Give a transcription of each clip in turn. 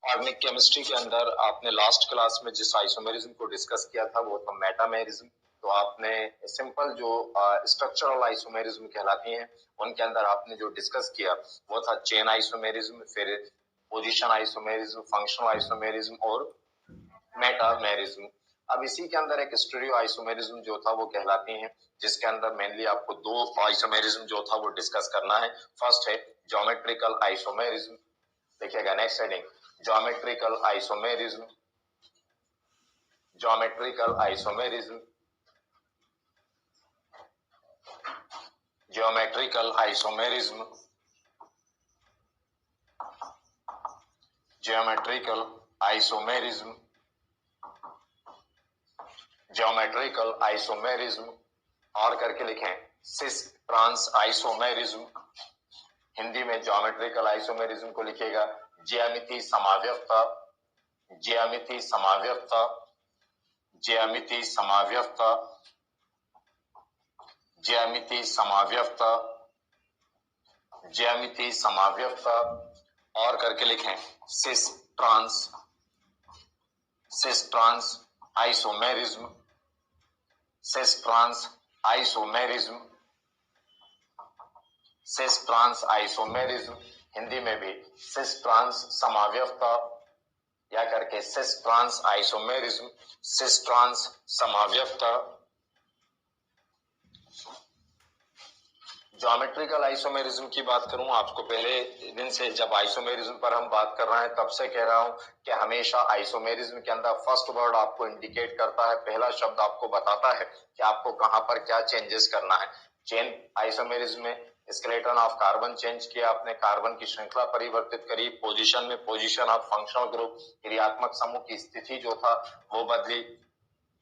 Organic chemistry के अंदर आपने लास्ट क्लास में जिस आइसोमेरिज्म को डिस्कस किया था वो था मेटामेरिज्म। तो आपने सिंपल जो स्ट्रक्चरल आइसोमेरिज्म कहलाती हैं उनके अंदर आपने जो डिस्कस किया वो था चेन आइसोमेरिज्म, फिर पोजीशन आइसोमेरिज्म, फंक्शनल आइसोमेरिज्म और मेटामेरिज्म। अब इसी के अंदर एक स्टीरियो आइसोमेरिज्म जो था वो कहलाती हैं, जिसके अंदर मेनली आपको दो आइसोमेरिज्म जो था वो डिस्कस करना है। फर्स्ट है ज्योमेट्रिकल आइसोमेरिज्म। देखिएगा next heading geometrical isomerism, geometrical isomerism, geometrical isomerism, geometrical isomerism, geometrical isomerism और करके लिखें सिस ट्रांस आइसोमेरिज्म। हिंदी में ज्योमेट्रिकल आइसोमेरिज्म को लिखिएगा ज्यामिति समाव्यवस्था, ज्यामिति समाव्यवस्था, ज्यामिति समाव्यवस्था, ज्यामिति समाव्यवस्था, ज्यामिति समाव्यवस्था और करके लिखें cis trans isomerism, cis trans isomerism, cis trans isomerism. Hindi में भी सिस ट्रांस समाव्यवस्था या करके cis trans isomerism, cis trans समाव्यवस्था। ज्योमेट्रिकल आइसोमेरिज्म की बात करूं, आपको पहले दिन से जब आइसोमेरिज्म पर हम बात कर रहे हैं तब से कह रहा हूं कि हमेशा आइसोमेरिज्म के अंदर फर्स्ट वर्ड आपको इंडिकेट करता है, पहला शब्द आपको बताता है कि आपको कहां पर क्या चेंजेस करना है। चेन आइसोमेरिज्म में स्केलेटन ऑफ कार्बन चेंज किया आपने, कार्बन की श्रृंखला परिवर्तित करी। पोजीशन में पोजीशन ऑफ फंक्शनल ग्रुप, क्रियात्मक समूह की स्थिति जो था वो बदली।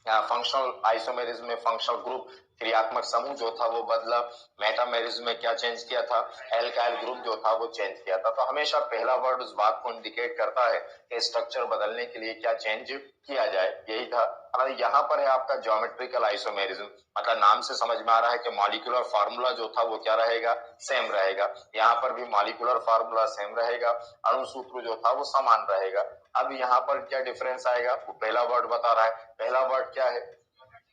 फंक्शनल आइसोमेरिज्म में फंक्शनल ग्रुप क्रियात्मक समूह जो था वो बदला। मेटामेरिज्म में क्या चेंज किया था, एल्काइल ग्रुप जो था वो चेंज किया था। तो हमेशा पहला वर्ड उस बात को इंडिकेट करता है कि स्ट्रक्चर बदलने के लिए क्या चेंज किया जाए, यही था। यहाँ पर है आपका ज्योमेट्रिकल आइसोमेरिज्म, मतलब नाम से समझ में आ रहा है कि मॉलिक्यूलर फार्मूला जो था वो क्या रहेगा, सेम रहेगा। यहाँ पर भी मॉलिक्यूलर फार्मूला सेम रहेगा, अणु सूत्र जो था वो समान रहेगा। अब यहाँ पर क्या डिफरेंस आएगा, वो पहला वर्ड बता रहा है। पहला वर्ड क्या है,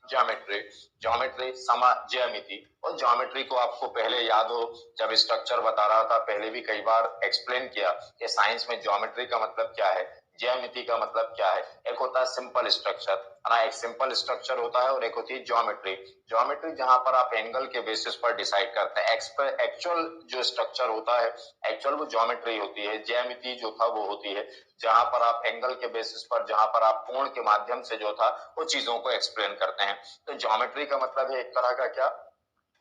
ज्योमेट्री। ज्योमेट्री समा ज्यामिति, और ज्योमेट्री को आपको पहले याद हो जब स्ट्रक्चर बता रहा था पहले भी कई बार एक्सप्लेन किया कि साइंस में ज्योमेट्री का मतलब क्या है, ज्यामिति का मतलब क्या है। एक होता है सिंपल स्ट्रक्चर, है ना, एक सिंपल स्ट्रक्चर होता है, और एक होती है ज्योमेट्री। ज्योमेट्री जहां पर आप एंगल के बेसिस पर डिसाइड करते हैं। एक्चुअल जो स्ट्रक्चर होता है, एक्चुअल वो ज्योमेट्री होती है। ज्यामिति जो था वो होती है जहां पर आप एंगल के बेसिस पर, जहां पर आप कोण के माध्यम से जो था वो चीजों को एक्सप्लेन करते हैं। तो ज्योमेट्री का मतलब है एक तरह का क्या,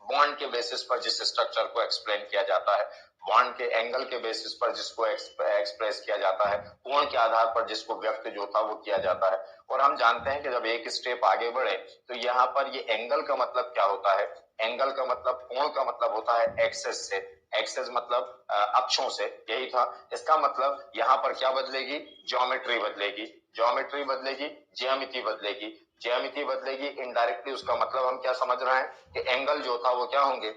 बॉन्ड के बेसिस पर जिस स्ट्रक्चर को एक्सप्लेन किया जाता है, बॉन्ड के एंगल के बेसिस पर जिसको एक्सप्रेस किया जाता है, कोण के आधार पर जिसको व्यक्त जो था वो किया जाता है। और हम जानते हैं कि जब एक स्टेप आगे बढ़े तो यहाँ पर ये एंगल का मतलब क्या होता है, एंगल का मतलब, कोण का मतलब होता है एक्सेस से। एक्सेस मतलब अक्षों से, यही था। इसका मतलब यहाँ पर क्या बदलेगी, ज्योमेट्री बदलेगी, ज्योमेट्री बदलेगी, ज्यामिति बदलेगी, ज्यामिति बदलेगी। इनडायरेक्टली उसका मतलब हम क्या समझ रहे हैं कि एंगल जो था वो क्या होंगे,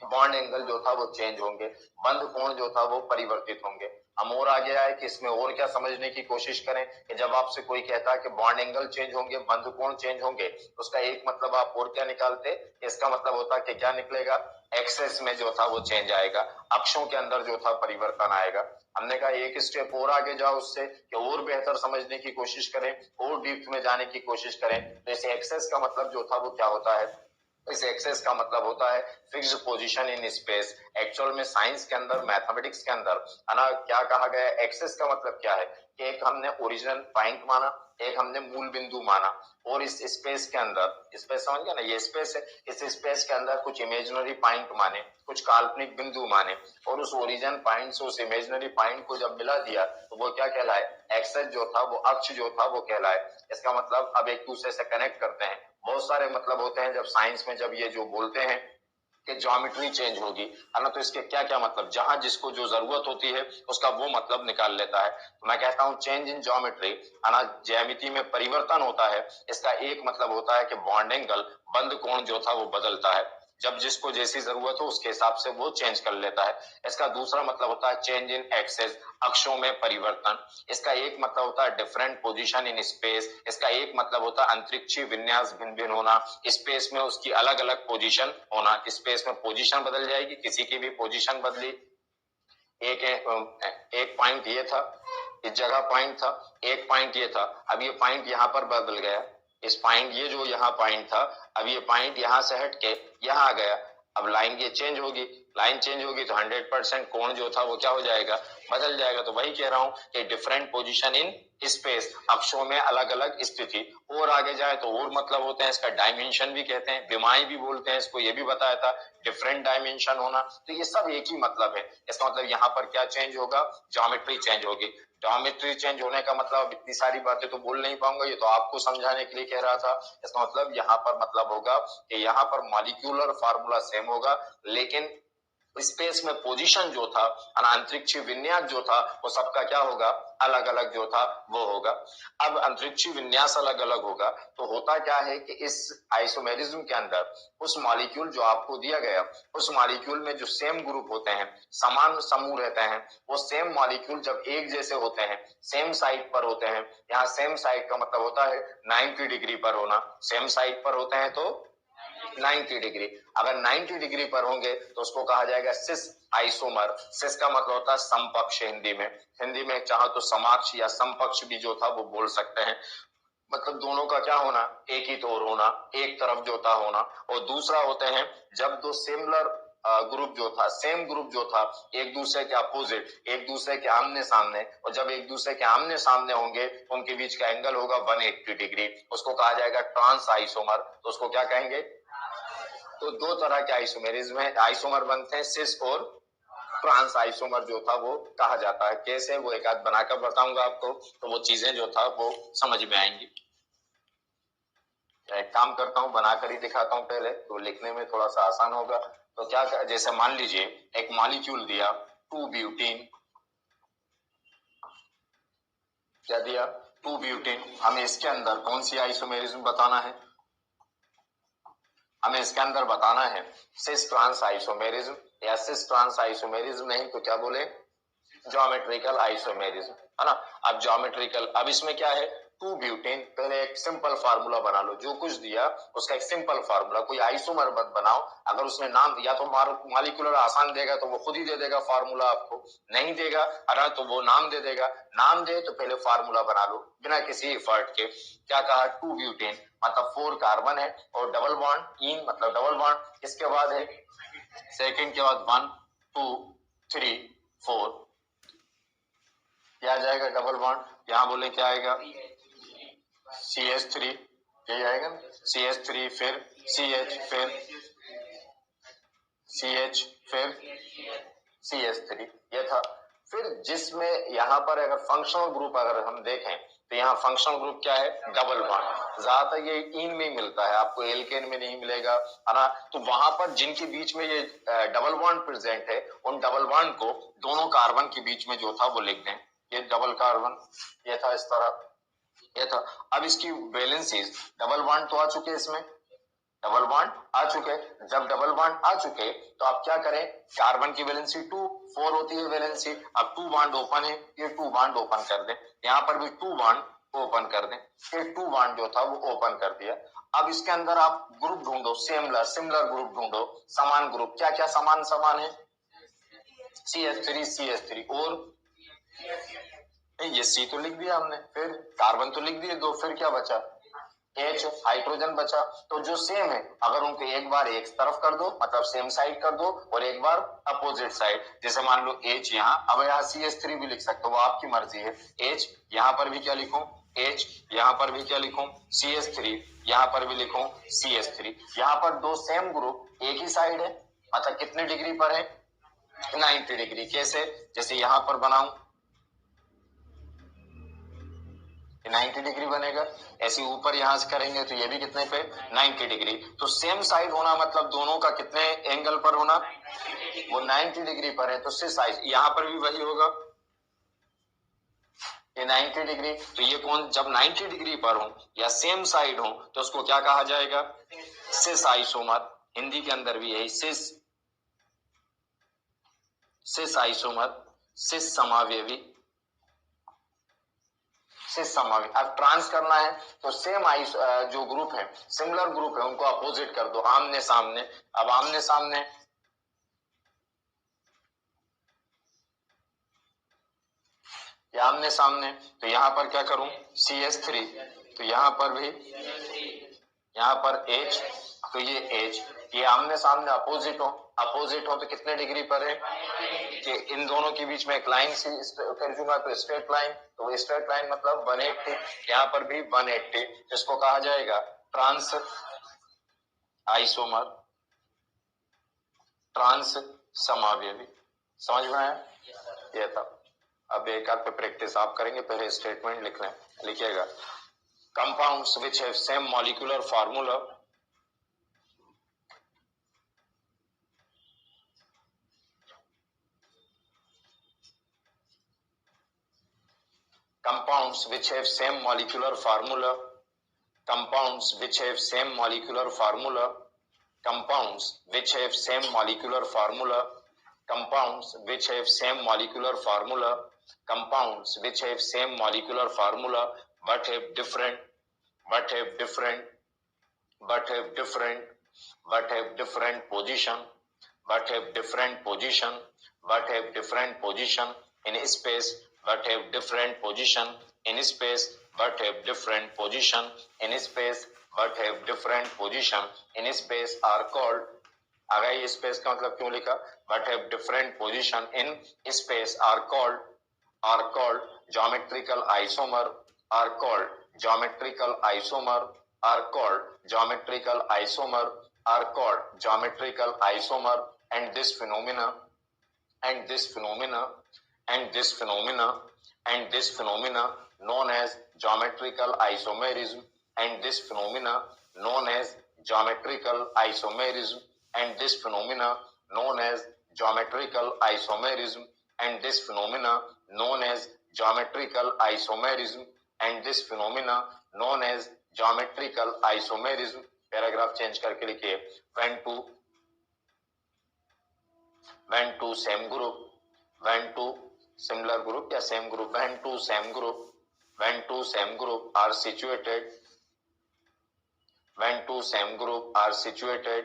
बॉन्ड एंगल जो था वो चेंज होंगे, बंद कोण जो था वो परिवर्तित होंगे। हम और आगे आए कि इसमें और क्या समझने की कोशिश करें कि जब आपसे कोई कहता है कि बॉन्ड एंगल चेंज होंगे, बंद कोण चेंज होंगे, उसका एक मतलब आप और क्या निकालते, इसका मतलब होता है कि क्या निकलेगा, एक्सेस में जो था वो चेंज आएगा, अक्षों के अंदर जो था परिवर्तन आएगा। हमने कहा एक स्टेप और आगे जाओ उससे कि और बेहतर समझने की कोशिश करें, और डीप में जाने की कोशिश करें। तो इस एक्सेस का मतलब जो था वो क्या होता है, इस एक्सेस का मतलब होता है fixed position in space. Actual में साइंस के अंदर, मैथमेटिक्स के अंदर, है ना, क्या कहा गया है, एक्सेस का मतलब क्या है कि एक हमने ओरिजिनल पॉइंट माना, एक हमने मूल बिंदु माना, और इस स्पेस के अंदर, स्पेस समझ गया ना, ये स्पेस है, इस स्पेस के अंदर कुछ इमेजिनरी पॉइंट माने, कुछ काल्पनिक बिंदु माने, और उस ओरिजिन पॉइंट से उस इमेजिनरी पॉइंट को जब मिला दिया तो वो क्या कहलाए, एक्सेस जो था वो, अक्ष जो था वो कहलाए। इसका मतलब अब एक दूसरे से कनेक्ट करते हैं। बहुत सारे मतलब होते हैं जब साइंस में, जब ये जो बोलते हैं कि ज्योमेट्री चेंज होगी, है ना, तो इसके क्या क्या मतलब, जहां जिसको जो जरूरत होती है उसका वो मतलब निकाल लेता है। तो मैं कहता हूं चेंज इन ज्योमेट्री, है ना, ज्यामिति में परिवर्तन होता है, इसका एक मतलब होता है कि बॉन्ड एंगल, बंद कोण जो था वो बदलता है। जब जिसको जैसी जरूरत हो उसके हिसाब से वो चेंज कर लेता है। इसका दूसरा मतलब होता है चेंज इन एक्सेस, अक्षों में परिवर्तन। इसका एक मतलब होता है डिफरेंट पोजीशन इन स्पेस। इसका एक मतलब होता है अंतरिक्षीय विन्यास भिन्न भिन्न होना, स्पेस में उसकी अलग अलग पोजीशन होना। स्पेस में पोजीशन बदल जाएगी, किसी की भी पोजीशन बदली। एक पॉइंट ये था, इस जगह पॉइंट था, एक पॉइंट ये था, अब ये पॉइंट यहाँ पर बदल गया। इस पॉइंट, ये जो यहाँ पॉइंट था, अब ये पॉइंट यहाँ से हट के यहाँ आ गया। अब लाइन ये चेंज होगी, लाइन चेंज होगी तो 100% कोण जो था वो क्या हो जाएगा, बदल जाएगा। तो वही कह रहा हूं कि डिफरेंट पोजीशन इन स्पेस, अक्षों में अलग अलग स्थिति। और आगे जाए तो और मतलब होते हैं, इसका डायमेंशन भी कहते हैं, विमाई भी बोलते हैं इसको, ये भी बताया था, डिफरेंट डायमेंशन होना। तो ये सब एक ही मतलब है। इसका मतलब यहाँ पर क्या चेंज होगा, ज्योमेट्री चेंज होगी। ज्योमेट्री चेंज होने का मतलब, इतनी सारी बातें तो बोल नहीं पाऊंगा, ये तो आपको समझाने के लिए कह रहा था। इसका मतलब यहाँ पर मतलब होगा कि यहाँ पर मॉलिक्यूलर फार्मूला सेम होगा, लेकिन स्पेस में पोजीशन जो था, अंतरिक्षीय विन्यास जो था, वो सबका क्या होगा, अलग अलग जो था वो होगा। अब अंतरिक्षीय विन्यास अलग अलग होगा तो होता क्या है कि इस आइसोमेरिज्म के अंदर उस मॉलिक्यूल जो आपको दिया गया, उस मॉलिक्यूल में जो सेम ग्रुप होते हैं, समान समूह रहते हैं, वो सेम मॉलिक्यूल जब एक जैसे होते हैं, सेम साइड पर होते हैं। यहाँ सेम साइड का मतलब होता है 90 डिग्री पर होना। सेम साइड पर होते हैं तो 90 डिग्री। अगर 90 डिग्री पर होंगे तो उसको कहा जाएगा सिस आइसोमर। सिस का मतलब होता है समपक्ष हिंदी में चाहो तो समाक्ष या समपक्ष भी जो था वो बोल सकते हैं। मतलब दोनों का क्या होना, एक ही तौर होना, एक तरफ जो था होना। और दूसरा होते हैं जब दो सिमिलर ग्रुप जो था, सेम ग्रुप जो था, एक दूसरे के अपोजिट, एक दूसरे के आमने सामने, और जब एक दूसरे के आमने सामने होंगे उनके बीच का एंगल होगा 180 डिग्री, उसको कहा जाएगा ट्रांस आइसोमर। तो उसको क्या कहेंगे, तो दो तरह के आइसोमेरिज्म है, आइसोमर बनते हैं, सिस और ट्रांस आइसोमर जो था वो कहा जाता है। कैसे, वो एक आध बनाकर बताऊंगा आपको, तो वो चीजें जो था वो समझ में आएंगी। एक काम करता हूं, बनाकर ही दिखाता हूं पहले, तो लिखने में थोड़ा सा आसान होगा। तो क्या, जैसे मान लीजिए एक मॉलिक्यूल दिया 2 ब्यूटीन, क्या दिया, 2 ब्यूटीन। हमें इसके अंदर कौन सी आइसोमेरिज्म बताना है, हमें इसके अंदर बताना है सिस ट्रांस आइसोमेरिज्म, या सिस ट्रांस आइसोमेरिज्म नहीं तो क्या बोले, ज्योमेट्रिकल आइसोमेरिज्म, है ना। अब ज्योमेट्रिकल, अब इसमें क्या है, 2 ब्यूटेन। पहले एक सिंपल फार्मूला बना लो, जो कुछ दिया उसका एक सिंपल फार्मूला, कोई आइसोमर मत बनाओ। अगर उसने नाम या तो मॉलिक्यूलर आसान देगा तो वो खुद ही दे देगा फार्मूला आपको, नहीं देगा अरे तो वो नाम दे देगा। नाम दे तो पहले फार्मूला बना लो बिना किसी एफर्ट के। क्या कहा, 2 ब्यूटेन मतलब 4 कार्बन है, और डबल बॉन्ड इन मतलब डबल बॉन्ड, इसके बाद है सेकंड के बाद 1 2 3 4, क्या आ जाएगा, डबल बॉन्ड। यहाँ बोले क्या आएगा, CH3, यही आएगा CH3, फिर CH, फिर CH, फिर CH3, ये था। फिर जिसमें यहाँ पर अगर फंक्शनल ग्रुप अगर हम देखें तो यहाँ फंक्शनल ग्रुप क्या है, डबल बॉन्ड। ज्यादातर ये इन में मिलता है, आपको एल्केन में नहीं मिलेगा, है ना। तो वहां पर जिनके बीच में ये डबल बॉन्ड प्रेजेंट है, उन डबल बॉन्ड को दोनों कार्बन के बीच में जो था वो लिख दें। ये डबल कार्बन, ये था इस तरह, ये था। अब इसकी वैलेंसीज, डबल बॉन्ड तो आ चुके इसमें, डबल बॉन्ड आ चुके। जब डबल बॉन्ड आ चुके तो आप क्या करें, कार्बन की वैलेंसी 2 4 होती है वैलेंसी। अब 2 बॉन्ड ओपन है, ये 2 बॉन्ड ओपन कर दें, यहाँ पर भी 2 बॉन्ड ओपन कर दें, ये 2 बॉन्ड जो था वो ओपन कर दिया। अब इसके अंदर आप ग्रुप ढूंढो, सिमिलर ग्रुप ढूंढो, समान ग्रुप। क्या क्या समान है, CH3 CH3, और ये C तो लिख दिया हमने, फिर कार्बन तो लिख दिए 2, फिर क्या बचा, H, हाइड्रोजन बचा। तो जो सेम है अगर उनको एक बार एक तरफ कर दो, मतलब सेम साइड कर दो, और एक बार अपोजिट साइड, जैसे मान लो H यहाँ, अब यहाँ CH3 भी लिख सकते हो, वो आपकी मर्जी है। H यहाँ पर भी क्या लिखूं, H यहाँ पर भी क्या लिखूं, CH3 यहाँ पर भी लिखूं CH3। यहाँ पर दो सेम ग्रुप एक ही साइड है, मतलब कितने डिग्री पर है, 90 डिग्री। कैसे, जैसे यहाँ पर बनाऊं 90 डिग्री बनेगा, ऐसे ऊपर यहां से करेंगे तो ये भी कितने पे, 90 डिग्री। तो सेम साइड होना मतलब दोनों का कितने एंगल पर होना, वो 90 डिग्री पर है, तो सिस साइड यहां पर भी वही होगा, ये 90 डिग्री। तो ये कौन, जब 90 डिग्री पर हो या सेम साइड हो तो उसको क्या कहा जाएगा, सिस आइसोमर। हिंदी के अंदर भी यही सिस आइसोमर, सिस समावयवी, सिस समावयवी। अब ट्रांस करना है तो सेम जो ग्रुप है, सिमिलर ग्रुप है, उनको अपोजिट कर दो, आमने सामने। अब आमने सामने या आमने सामने, तो यहां पर क्या करूं, CH3, तो यहां पर भी, यहां पर H, तो ये H, ये आमने सामने अपोजिट हो तो कितने डिग्री पर है कि इन दोनों के बीच में एक लाइन सी कर दूंगा तो स्ट्रेट लाइन, तो स्ट्रेट लाइन मतलब 180, यहाँ पर भी 180, इसको कहा जाएगा ट्रांस आइसोमर, ट्रांस समावयवी। समझ में आया? ये था। अब एक आध पे प्रैक्टिस आप करेंगे, पहले स्टेटमेंट लिख लें, लिखिएगा compounds which have same molecular formula, compounds which have same molecular formula, compounds which have same molecular formula, compounds which have same molecular formula, compounds which have same molecular formula, compounds which have same molecular formula but have different position, but have different position in space, but have different position in space, but have different position in space, but have different position in space are called, अगर ये space का मतलब क्यों लिखा, but have different position in space are called geometrical isomer, are called geometrical isomer, are called geometrical isomer, are called geometrical isomer, and this phenomena known as geometrical isomerism, and this phenomena known as geometrical isomerism, and this phenomena known as geometrical isomerism, and this phenomena known as geometrical isomerism, and this phenomena known as geometrical isomerism। Paragraph change करके लिखिए when two same group, when two similar group या same group, when two same group are situated, when two same group are situated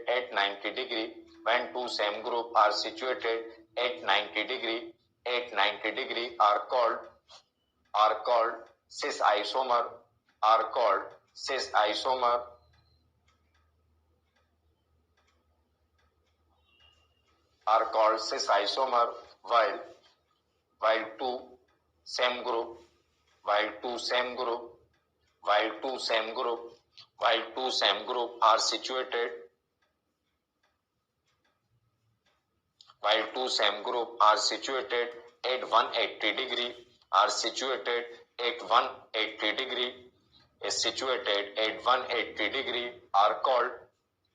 at 90 degree, when two same group are situated at 90 degree are called cis isomer, are called cis isomer, are called cis isomer, while two same group are situated, while two same group are situated at 180 degree, are situated at 180 degree, is situated at 180 degree are called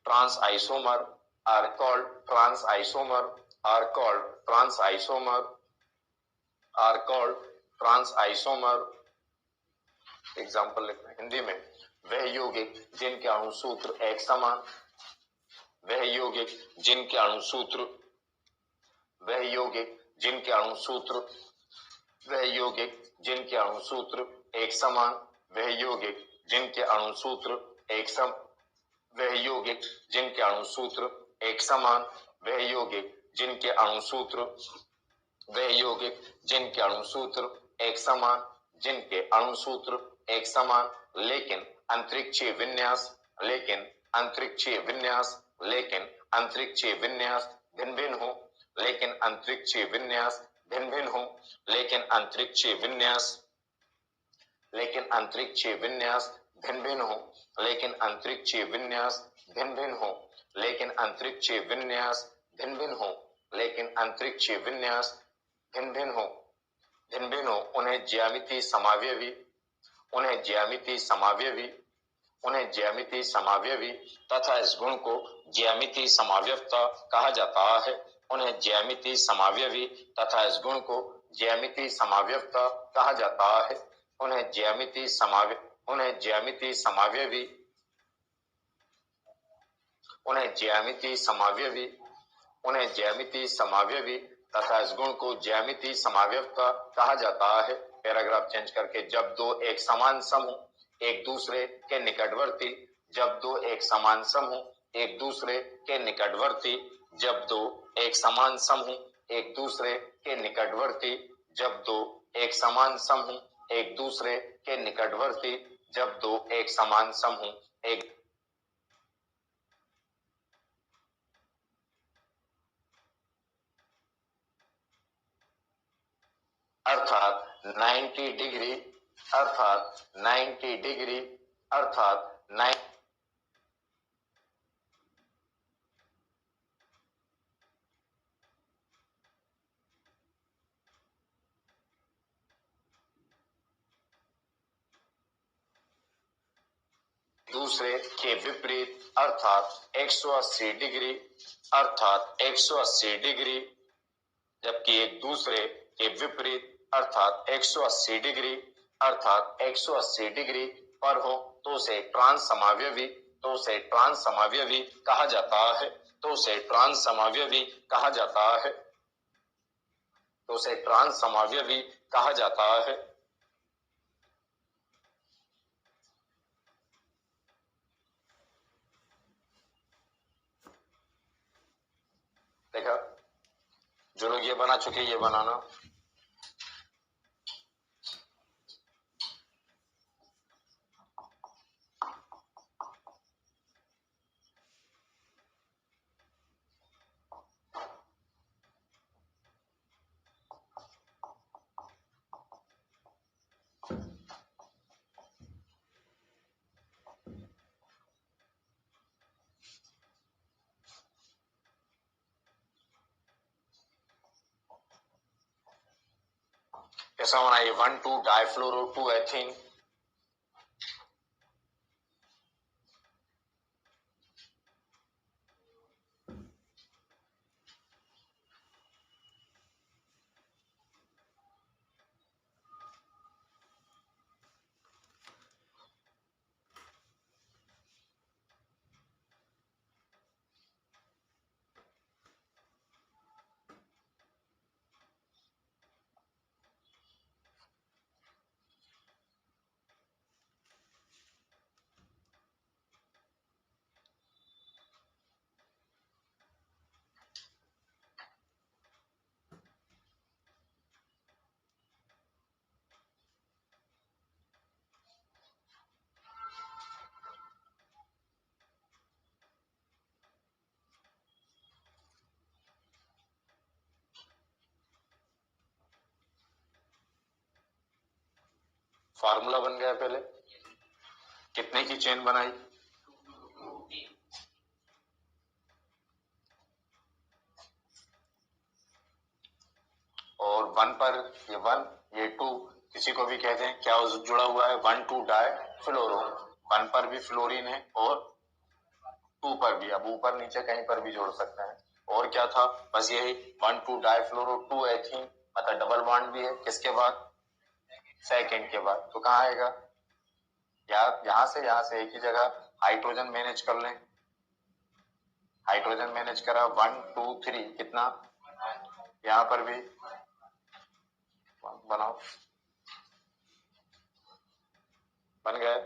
trans isomer, are called trans isomer, are called trans isomer, are called trans isomer। Example लिखना है हिंदी में, वह यौगिक जिनके अणुसूत्र एक समान, वह यौगिक जिनके अणुसूत्र, वह यौगिक जिनके अणुसूत्र, वह यौगिक जिनके अणुसूत्र एक समान, वह यौगिक जिनके अणुसूत्र एक सम, वह यौगिक जिनके अणुसूत्र एक समान, वह यौगिक जिनके अणुसूत्र, वह यौगिक जिनके अणुसूत्र एक समान, जिनके अणुसूत्र एक समान, लेकिन अंतरिक्षीय विन्यास, लेकिन अंतरिक्षीय विन्यास, लेकिन अंतरिक्षीय विन्यास भिन्न भिन्न हो, लेकिन अंतरिक्षीय विन्यास भिन्न भिन्न हो, लेकिन अंतरिक्षीय विन्यास, लेकिन अंतरिक्षीय विन्यास भिन्न भिन्न हो, लेकिन अंतरिक्षीय विन्यास भिन्न भिन्न हो, लेकिन अंतरिक्षीय विन्यास भिन्न भिन्न हो, लेकिन अंतरिक्षीय विन्यास भिन्न भिन्न हो, भिन्न भिन्न हो, उन्हें ज्यामितीय समावयवी, उन्हें ज्यामितीय समावयवी, उन्हें ज्यामितीय समावयवी तथा इस गुण को ज्यामितीय समावयवता कहा जाता है, उन्हें ज्यामितीय समावयवी तथा इस गुण को ज्यामितीय समावयवता कहा जाता है, उन्हें ज्यामितीय उन्हें ज्यामितीय समावयवी तथा इस गुण को ज्यामितीय समावयव कहा जाता है। पैराग्राफ चेंज करके, जब दो एक समान समूह एक दूसरे के निकटवर्ती, जब दो एक समान समूह एक दूसरे के निकटवर्ती, जब दो एक समान समूह एक दूसरे के निकटवर्ती, जब दो एक समान समूह एक दूसरे के निकटवर्ती, जब दो एक समान समूह एक अर्थात 90 डिग्री अर्थात 90 डिग्री अर्थात 90 दूसरे के विपरीत अर्थात 180 डिग्री अर्थात 180 डिग्री, जबकि एक दूसरे के विपरीत अर्थात 180 डिग्री अर्थात 180 डिग्री पर हो तो उसे ट्रांस समावयवी कहा जाता है। तो उसे ट्रांस समावयवी कहा जाता है। तो उसे ट्रांस समावयवी कहा जाता है। देखा, जो लोग ये बना चुके ये बनाना। कैसा होना ये 1,2 डाइफ्लोरो 2 एथीन, फार्मूला बन गया। पहले कितने की चेन बनाई? और 1 पर ये 1 ये 2 किसी को भी कहते हैं, क्या जुड़ा हुआ है 1,2 डाई फ्लोरो। 1 पर भी फ्लोरीन है और 2 पर भी, अब ऊपर नीचे कहीं पर भी जोड़ सकते हैं। और क्या था? बस यही 1,2 डाई फ्लोरो 2 एथीन, मतलब डबल बॉन्ड भी है। किसके बाद? सेकेंड के बाद। तो कहाँ आएगा? यहां से एक ही जगह हाइड्रोजन मैनेज कर लें। हाइड्रोजन मैनेज करा 1 2 3, कितना? यहां पर भी बनाओ, बन गए।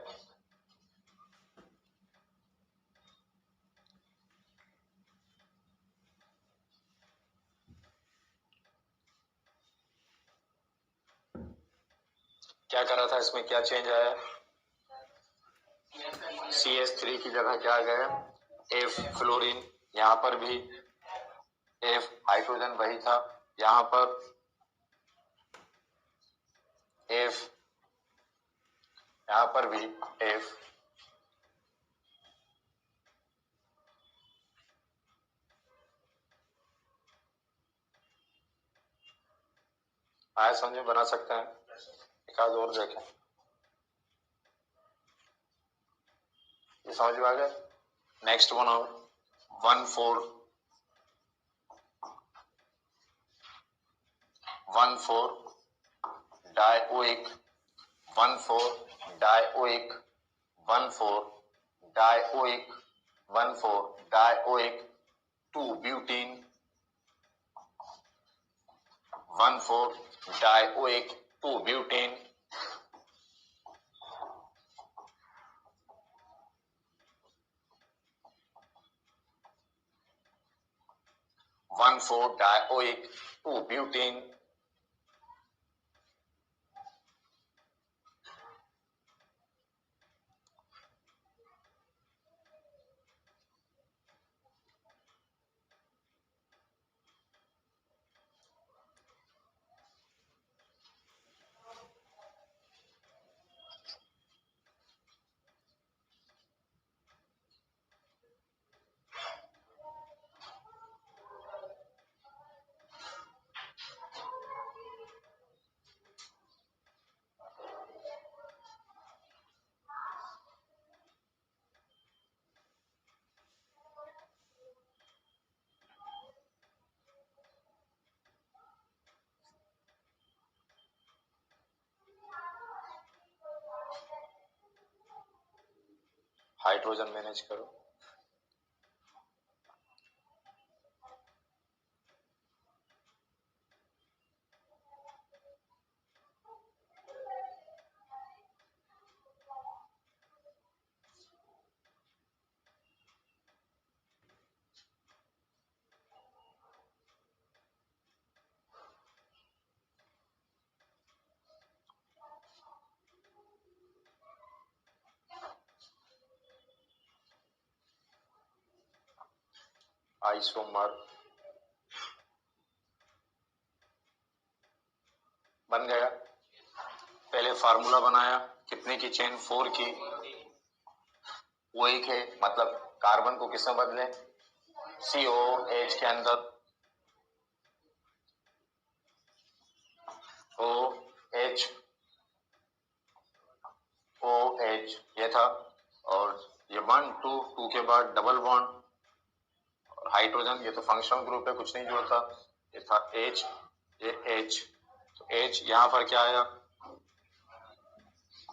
क्या करा था इसमें? क्या चेंज आया? CH3 की जगह क्या आ गया? F fluorine. यहां पर भी F, हाइड्रोजन वही था, यहां पर F, यहां पर भी F। आया समझे? बना सकते हैं। एक आध और देखें, ये समझ में आ गया। नेक्स्ट बनाओ 1,4 1,4 dioic 1,4 dioic 1,4 dioic 1,4 dioic 2 butene 1,4 dioic 2 butene 1,4 dioic 2 butene hydrogen manage करो। आइसोमर बन गया। पहले फार्मूला बनाया, कितने की चेन, 4 की। वो एक है, मतलब कार्बन को किसमें बदले, COH के अंदर OH OH ये था, और ये 1 2 2 के बाद डबल बॉन्ड और हाइड्रोजन, ये तो फंक्शनल ग्रुप है, कुछ नहीं जोड़ता। ये था H, ये H, तो H यहां पर क्या आया,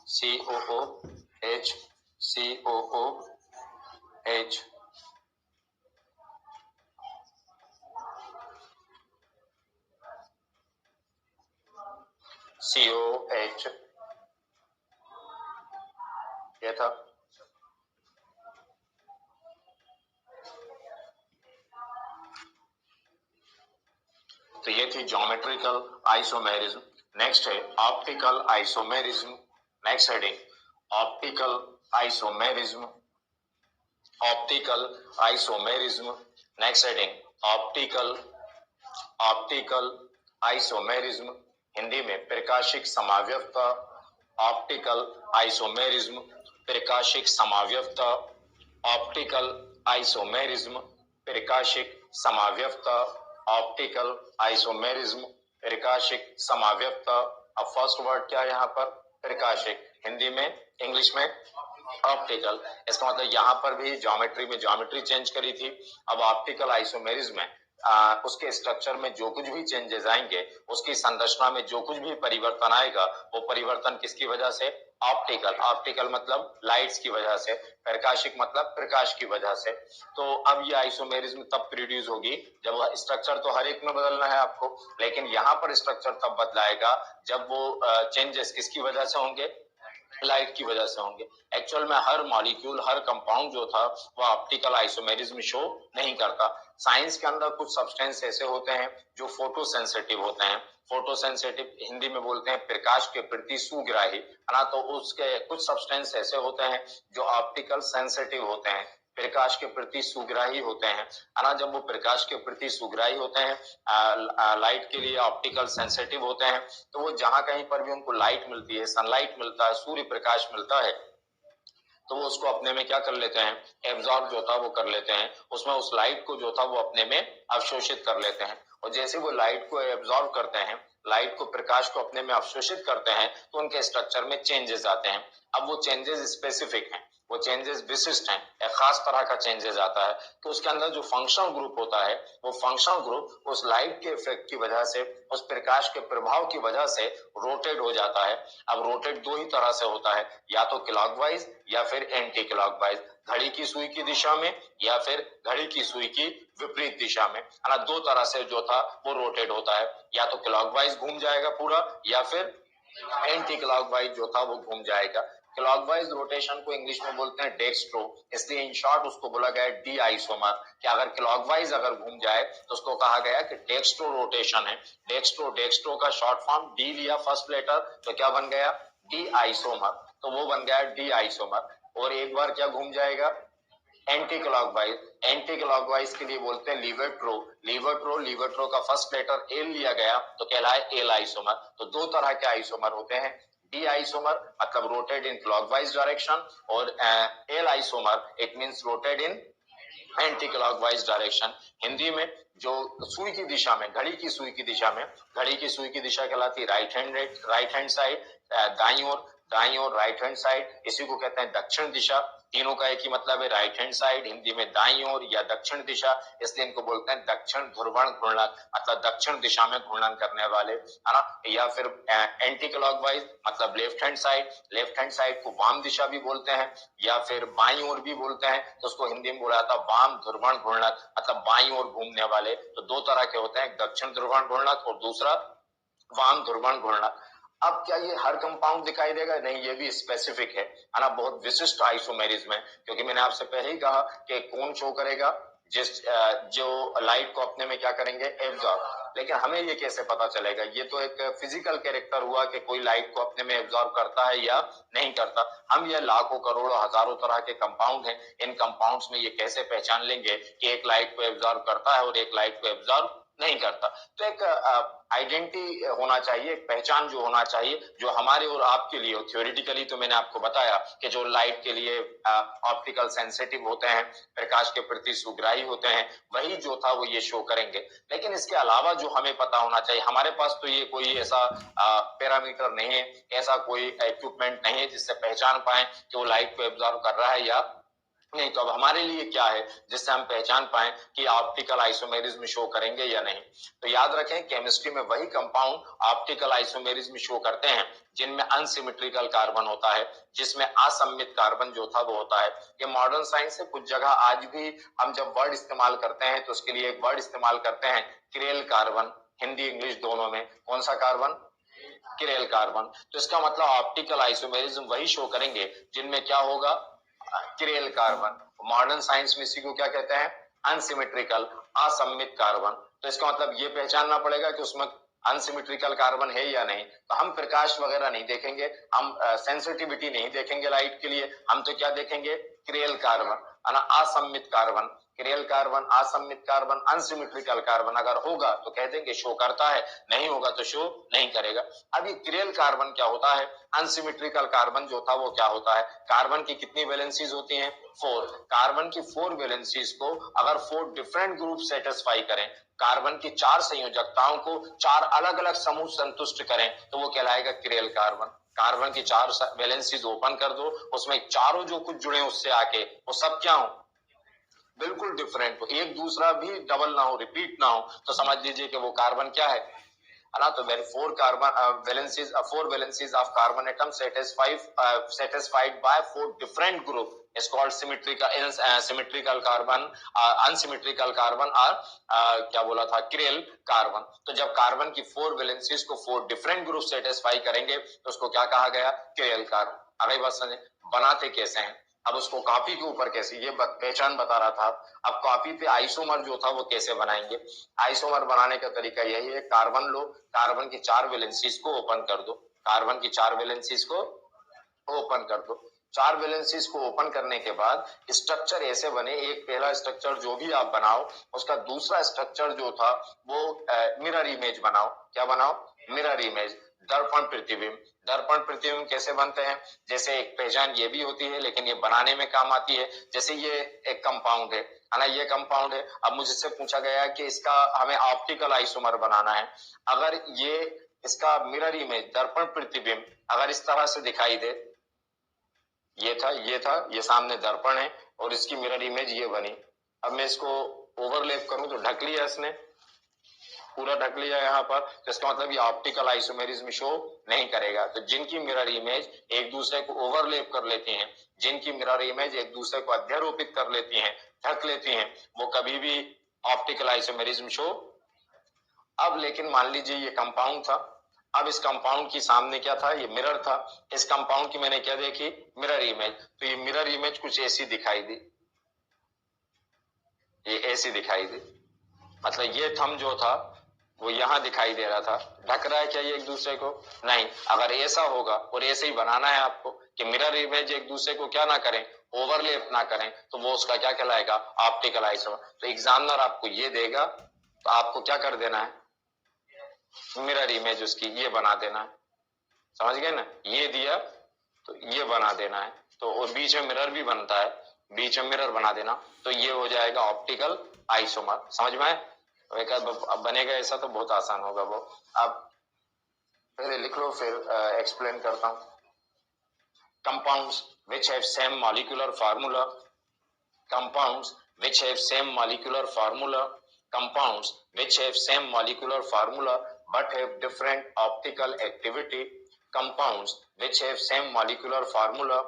COO H COO H COH ये था। तो ये थी ज्योमेट्रिकल आइसोमेरिज्म। नेक्स्ट है optical isomerism. Next heading optical isomerism. Optical isomerism. Next heading optical isomerism, Hindi में प्रकाशिक समावयवता। ऑप्टिकल आइसोमेरिज्म, प्रकाशिक समावयवता। ऑप्टिकल आइसोमेरिज्म, प्रकाशिक समावयवता। ऑप्टिकल आइसोमेरिज्म, प्रकाशिक समावयवता। अब फर्स्ट वर्ड क्या है यहाँ पर, प्रकाशिक, हिंदी में, इंग्लिश में ऑप्टिकल। इसका मतलब यहाँ पर भी ज्योमेट्री में ज्योमेट्री चेंज करी थी। अब ऑप्टिकल आइसोमेरिज्म में उसके स्ट्रक्चर में जो कुछ भी चेंजेस आएंगे, उसकी संरचना में जो कुछ भी परिवर्तन आएगा, वो परिवर्तन किसकी वजह से, ऑप्टिकल। ऑप्टिकल मतलब लाइट्स की वजह से, प्रकाशिक मतलब प्रकाश की वजह से। तो अब ये आइसोमेरिज्म तब प्रोड्यूस होगी जब स्ट्रक्चर तो हर एक में बदलना है आपको, लेकिन यहाँ पर स्ट्रक्चर तब बदलाएगा जब वो चेंजेस किसकी वजह से होंगे, लाइट की वजह से होंगे। एक्चुअल में हर मॉलिक्यूल, हर कंपाउंड जो था वो ऑप्टिकल आइसोमेरिज्म शो नहीं करता। साइंस के अंदर कुछ सब्सटेंस ऐसे होते हैं जो फोटो सेंसिटिव होते हैं। फोटो सेंसिटिव हिंदी में बोलते हैं प्रकाश के प्रति सुग्राही, है ना। तो उसके कुछ सब्सटेंस ऐसे होते हैं जो ऑप्टिकल सेंसिटिव होते हैं, प्रकाश के प्रति सुग्राही होते हैं, है ना। जब वो प्रकाश के प्रति सुग्राही होते हैं, लाइट के लिए ऑप्टिकल सेंसिटिव होते हैं, तो वो जहां कहीं पर भी उनको लाइट मिलती है, सनलाइट मिलता है, सूर्य प्रकाश मिलता है, तो वो उसको अपने में क्या कर लेते हैं, एब्जॉर्ब जो था वो कर लेते हैं, उसमें उस लाइट को जो था वो अपने में अवशोषित कर लेते हैं। और जैसे वो लाइट को एब्जॉर्ब करते हैं, लाइट को, प्रकाश को अपने में अवशोषित करते हैं, तो उनके स्ट्रक्चर में चेंजेस आते हैं। अब वो चेंजेस स्पेसिफिक हैं, वो चेंजेस विशिष्ट हैं, एक खास तरह का चेंजेस आता है। तो उसके अंदर जो फंक्शनल ग्रुप होता है, वो फंक्शनल ग्रुप उस लाइट के इफेक्ट की वजह से, उस प्रकाश के प्रभाव की वजह से रोटेट हो जाता है। अब रोटेट दो ही तरह से होता है, या तो क्लॉकवाइज या फिर एंटी क्लॉकवाइज, घड़ी की सुई की दिशा में या फिर घड़ी की सुई की विपरीत दिशा में, है ना। दो तरह से जो था वो रोटेट होता है, या तो क्लॉकवाइज घूम जाएगा पूरा, या फिर एंटी क्लॉकवाइज जो था वो घूम जाएगा। क्लॉकवाइज रोटेशन को इंग्लिश में बोलते हैं डेक्स्ट्रो, इसलिए इन शॉर्ट उसको बोला गया डी आइसोमर, कि अगर क्लॉकवाइज अगर घूम जाए तो उसको कहा गया कि डेक्स्ट्रो रोटेशन है। डेक्स्ट्रो, डेक्स्ट्रो का शॉर्ट फॉर्म डी लिया फर्स्ट लेटर, तो क्या बन गया, डी आइसोमर, तो वो बन गया डी आइसोमर। और एक बार क्या घूम जाएगा, एंटी क्लॉकवाइज, एंटी क्लॉकवाइज के लिए बोलते हैं लीवर्ट्रो, लीवर्ट्रो, लीवर्ट्रो का फर्स्ट लेटर एल लिया गया तो कहलाए एल आइसोमर। तो दो तरह के आइसोमर होते हैं, डी आइसोमर मतलब रोटेट इन क्लॉकवाइज डायरेक्शन, और L isomer it means rotate in anti clockwise direction. Hindi में जो सुई की दिशा में, घड़ी की सुई की दिशा में, घड़ी की सुई की दिशा कहलाती है राइट हैंड साइड, दाईं ओर राइट हैंड साइड, इसी को कहते हैं दक्षिण दिशा। तीनों का एक ही मतलब है, राइट हैंड साइड, हिंदी में दाईं ओर या दक्षिण दिशा, इसलिए इनको बोलते हैं दक्षिण ध्रुवण घूर्णक, मतलब दक्षिण दिशा में घूर्णन करने वाले, है ना। या फिर एंटी क्लॉकवाइज मतलब लेफ्ट हैंड साइड को वाम दिशा भी बोलते हैं, या फिर बाईं ओर भी बोलते हैं, तो उसको हिंदी में बोला जाता है वाम ध्रुवण घूर्णक, मतलब बाईं ओर घूमने वाले। तो दो तरह के होते हैं, दक्षिण ध्रुवण घूर्णक और दूसरा वाम ध्रुवण घूर्णक। अब क्या ये हर कंपाउंड दिखाई देगा, नहीं, ये भी स्पेसिफिक है ना, बहुत विशिष्ट आइसोमेरिज्म है, क्योंकि मैंने आपसे पहले ही कहा कि कौन शो करेगा, जो लाइट को अपने में क्या करेंगे, एब्जॉर्ब। लेकिन हमें ये कैसे पता चलेगा, ये तो एक फिजिकल कैरेक्टर हुआ कि कोई लाइट को अपने में एब्जॉर्ब करता है या नहीं करता। हम ये लाखों करोड़ों हजारों तरह के कंपाउंड हैं, इन कंपाउंड्स में ये कैसे पहचान लेंगे कि एक लाइट को एब्जॉर्ब करता है और एक लाइट को एब्जॉर्ब नहीं करता। तो एक आइडेंटिटी होना चाहिए, एक पहचान जो होना चाहिए, जो हमारे और आपके लिए हो। थ्योरेटिकली तो मैंने आपको बताया कि जो लाइट के लिए ऑप्टिकल सेंसिटिव होते हैं, प्रकाश के प्रति सुग्राही होते हैं, वही जो था वो ये शो करेंगे। लेकिन इसके अलावा जो हमें पता होना चाहिए, हमारे पास तो ये कोई ऐसा पैरामीटर नहीं है, ऐसा कोई इक्विपमेंट नहीं है जिससे पहचान पाए कि वो लाइट को एब्जॉर्ब कर रहा है या नहीं। तो अब हमारे लिए क्या है जिससे हम पहचान पाए कि ऑप्टिकल आइसोमेरिज्म शो करेंगे या नहीं। तो याद रखें, केमिस्ट्री में वही कंपाउंड ऑप्टिकल आइसोमेरिज्म शो करते हैं जिनमें अनसिमेट्रिकल कार्बन होता है, जिसमें असममित कार्बन जो था वो होता है। ये मॉडर्न साइंस से कुछ जगह आज भी हम जब वर्ड इस्तेमाल करते हैं तो उसके लिए एक वर्ड इस्तेमाल करते हैं, क्रेल कार्बन, हिंदी इंग्लिश दोनों में। कौन सा कार्बन, क्रेल कार्बन। तो इसका मतलब ऑप्टिकल आइसोमेरिज्म वही शो करेंगे जिनमें क्या होगा, क्रेल कार्बन। मॉडर्न साइंस में इसी को क्या कहते हैं, अनसिमेट्रिकल, असममित कार्बन। तो इसका मतलब ये पहचानना पड़ेगा कि उसमें अनसिमेट्रिकल कार्बन है या नहीं। तो हम प्रकाश वगैरह नहीं देखेंगे, हम सेंसिटिविटी नहीं देखेंगे लाइट के लिए, हम तो क्या देखेंगे, क्रेल कार्बन, है ना, असममित कार्बन। क्रेल कार्बन, असममित कार्बन, अनसिमेट्रिकल कार्बन अगर होगा तो कह देंगे शो करता है, नहीं होगा तो शो नहीं करेगा। अब ये क्रेल कार्बन क्या होता है, अनसिमेट्रिकल कार्बन जो था वो क्या होता है, कार्बन की कितनी वैलेंसीज होती हैं, 4। कार्बन की 4 वैलेंसीज को अगर 4 डिफरेंट ग्रुप सेटिस्फाई करें, कार्बन की 4 संयोजकताओं को 4 अलग अलग समूह संतुष्ट करें, तो वो कहलाएगा क्रेल कार्बन। कार्बन की 4 वैलेंसीज ओपन कर दो, उसमें चारों जो कुछ जुड़े उससे आके वो सब क्या हो, बिल्कुल डिफरेंट हो, एक दूसरा भी डबल ना हो, रिपीट ना हो, तो समझ लीजिए कि वो कार्बन क्या है ना। तो when four valencies of carbon atom satisfied by 4 different group is called symmetrical carbon, unsymmetrical carbon और क्या बोला था, क्रेल कार्बन। तो जब कार्बन की 4 वैलेंसीज को 4 डिफरेंट ग्रुप सेटिस्फाई करेंगे तो उसको क्या कहा गया, क्रेल कार्बन। अगली बात समझे, बनाते कैसे हैं, अब उसको कॉपी के ऊपर कैसे, ये पहचान बता रहा था। अब कॉपी पे आइसोमर जो था वो कैसे बनाएंगे, आइसोमर बनाने का तरीका यही है, कार्बन लो, कार्बन की 4 वैलेंसीज को ओपन कर दो, कार्बन की 4 वैलेंसीज को ओपन कर दो। 4 वैलेंसीज को ओपन करने के बाद स्ट्रक्चर ऐसे बने, एक पहला स्ट्रक्चर जो भी आप बनाओ उसका दूसरा स्ट्रक्चर जो था वो मिरर इमेज बनाओ। क्या बनाओ, मिरर इमेज, दर्पण प्रतिबिंब। दर्पण प्रतिबिंब कैसे बनते हैं, जैसे एक पहचान ये भी होती है लेकिन ये बनाने में काम आती है। जैसे ये एक कंपाउंड है ना, ये कंपाउंड है। अब मुझसे पूछा गया कि इसका हमें ऑप्टिकल आइसोमर बनाना है, अगर ये इसका मिरर इमेज, दर्पण प्रतिबिंब अगर इस तरह से दिखाई दे, ये था, ये सामने दर्पण है और इसकी मिरर इमेज ये बनी। अब मैं इसको ओवरलैप करूं तो ढक लिया इसने, पूरा ढक लिया यहाँ पर, तो इसका मतलब ये ऑप्टिकल आइसोमेरिज्म शो नहीं करेगा। तो जिनकी मिरर इमेज एक दूसरे को ओवरलैप कर लेती हैं, जिनकी मिरर इमेज एक दूसरे को अध्यारोपित कर लेती हैं, ढक लेती हैं, वो कभी भी ऑप्टिकल आइसोमेरिज्म शो। अब लेकिन मान लीजिए ये कंपाउंड था, अब इस कंपाउंड की सामने क्या था, ये मिरर था, इस कंपाउंड की मैंने क्या देखी, मिरर इमेज। तो ये मिरर इमेज कुछ ऐसी दिखाई दी, ये ऐसी दिखाई दी, मतलब ये थंब जो था वो यहां दिखाई दे रहा था। ढक रहा है क्या ये एक दूसरे को? नहीं। अगर ऐसा होगा और ऐसे ही बनाना है आपको कि मिरर इमेज एक दूसरे को क्या ना करें, ओवरलैप ना करें, तो वो उसका क्या कहलाएगा, ऑप्टिकल आइसोमर। तो एग्जामिनर आपको ये देगा तो आपको क्या कर देना है, मिरर इमेज उसकी ये बना देना है, समझ गए ना, ये दिया तो ये बना देना है, तो और बीच में मिरर भी बनता है, बीच में मिरर बना देना, तो ये हो जाएगा ऑप्टिकल आइसोमर। समझ में आए? अब बनेगा ऐसा तो बहुत आसान होगा वो। आप पहले लिख लो फिर एक्सप्लेन करता हूं। Compounds which have same molecular formula, compounds which have same molecular formula, compounds which have same molecular formula but have different optical activity, compounds which have same molecular formula,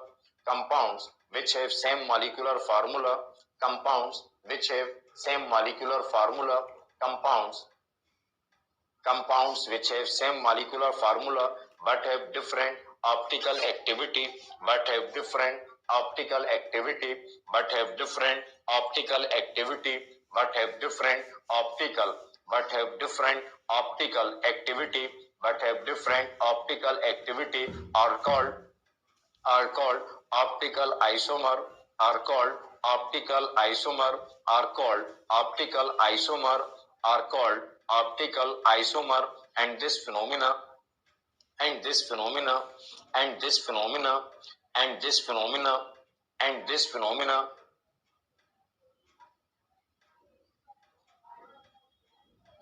compounds which have same molecular formula, compounds which have same molecular formula, compounds which have same molecular formula but have different optical activity, but have different optical activity, but have different optical activity, but have different optical, but have different optical activity, but have different optical activity are called optical isomer, are called optical isomer, are called optical isomer, are called optical isomer, and this phenomena and this phenomena and this phenomena and this phenomena and this phenomena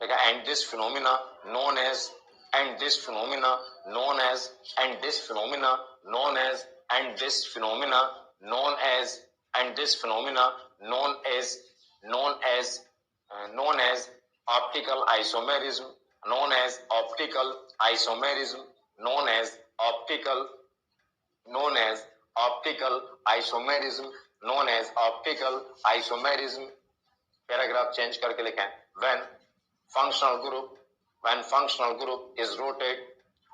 and this phenomena known as and this phenomena known as and this phenomena known as and this phenomena known as and this phenomena known as known as known as optical isomerism, known as optical isomerism, known as optical known as optical isomerism, known as optical isomerism. Paragraph change करके लिखें, when functional group when functional group is rotate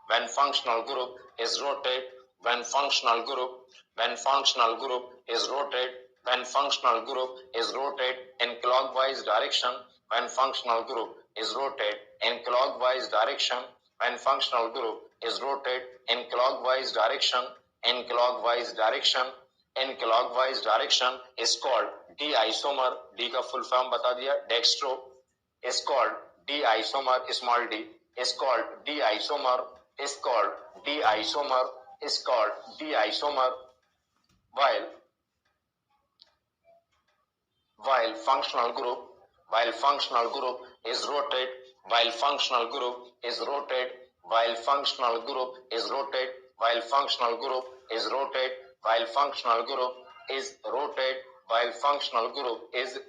when functional group is rotate when functional group when functional group is rotate when functional group is rotate in clockwise direction when functional group is rotate in clockwise direction when functional group is rotate in clockwise direction in clockwise direction in clockwise direction is called D isomer. D का full form बता दिया, dextro is called D isomer, small d is called D isomer, is called D isomer, is called D isomer, while functional group is rotate while functional group is rotate while functional group is rotate while functional group is rotate while functional group is rotate while functional group is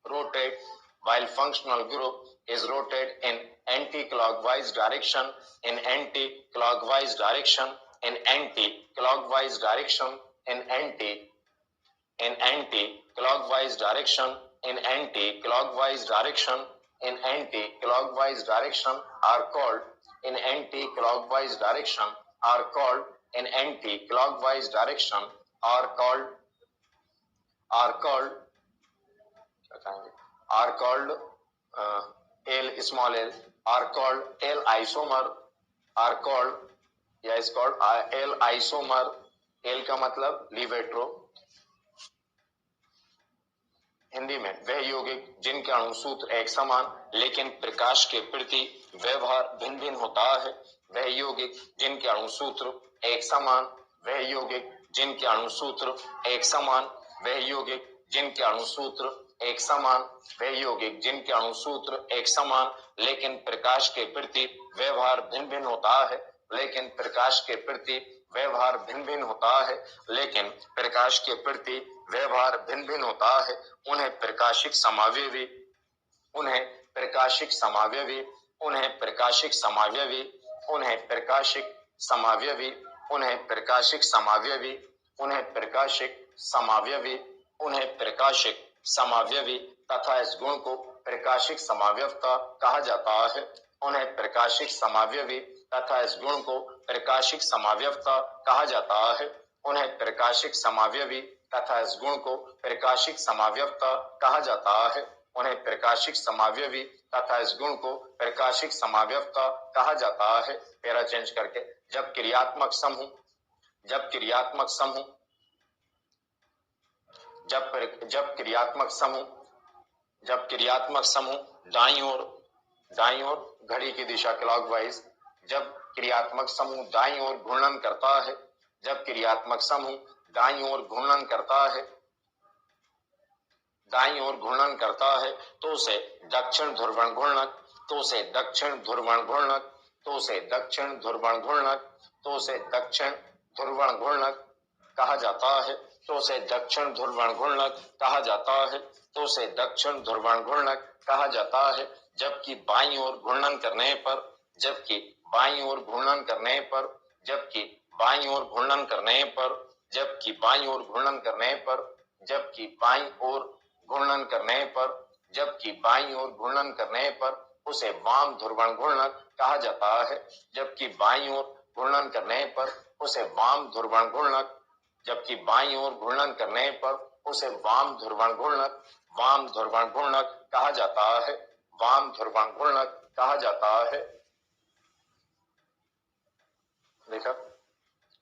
rotate while functional group is rotate in anti-clockwise direction in anti-clockwise direction in anti-clockwise direction in anti-clockwise direction in anti-clockwise direction in anti-clockwise direction are called in anti-clockwise direction are called in anti-clockwise direction are called L small l are called L isomer are called या is called L isomer. L का मतलब लिवेट्रो, हिंदी में वह यौगिक जिनके अणुसूत्र एक समान लेकिन प्रकाश के प्रति व्यवहार भिन्न भिन्न होता है, वह यौगिक जिनके अणुसूत्र एक समान, वह यौगिक जिनके अणुसूत्र एक समान, वह यौगिक जिनके अणुसूत्र एक समान, वह यौगिक जिनके अणुसूत्र एक समान लेकिन प्रकाश के प्रति व्यवहार भिन्न भिन्न होता है, लेकिन प्रकाश के प्रति व्यवहार भिन्न भिन्न होता है, लेकिन प्रकाश के प्रति व्यवहार भिन्न भिन्न होता है। उन्हें प्रकाशिक समावयवी, उन्हें प्रकाशिक समावयवी, उन्हें प्रकाशिक समावयवी, उन्हें प्रकाशिक समावयवी, उन्हें प्रकाशिक समावयवी, उन्हें प्रकाशिक समावयवी, उन्हें प्रकाशिक समावयवी तथा इस गुण को प्रकाशिक समावयवता कहा जाता है। उन्हें प्रकाशिक समावयवी तथा इस गुण को प्रकाशिक समावयवता कहा जाता है। उन्हें प्रकाशिक समावयवी तथा इस गुण को प्रकाशिक समावयवता कहा जाता है। उन्हें प्रकाशिक समावयवी तथा इस गुण को प्रकाशिक समावयवता कहा जाता है। पैरा चेंज करके, जब क्रियात्मक समूह जब क्रियात्मक समूह जब क्रियात्मक समूह दाईं ओर घड़ी की दिशा क्लॉकवाइज, जब क्रियात्मक समूह दाईं ओर घूर्णन करता है, जब क्रियात्मक समूह दाईं ओर घूर्णन करता है, दाईं ओर घूर्णन करता है, तो उसे दक्षिण ध्रुवण घूर्णक, तो उसे दक्षिण ध्रुवण घूर्णक, तो उसे दक्षिण ध्रुवण घूर्णक, तो उसे दक्षिण ध्रुवण घूर्णक कहा जाता है। तो उसे दक्षिण ध्रुवण घूर्णक कहा जाता है। तो उसे दक्षिण ध्रुवण घूर्णक कहा जाता है। जबकि बाईं ओर घूर्णन करने पर, जबकि बाईं ओर घूर्णन करने पर, जबकि बाईं ओर घूर्णन करने पर, जबकि बाईं ओर घूर्णन करने पर, जबकि बाईं ओर घूर्णन करने पर, जबकि बाईं ओर घूर्णन करने पर उसे वाम ध्रुवण घूर्णक कहा जाता है। जबकि बाईं ओर घूर्णन करने पर उसे वाम ध्रुवण घूर्णक, जबकि बाईं ओर घूर्णन करने पर उसे वाम ध्रुवण घूर्णक कहा जाता है। वाम ध्रुवण घूर्णक कहा जाता है। देखा,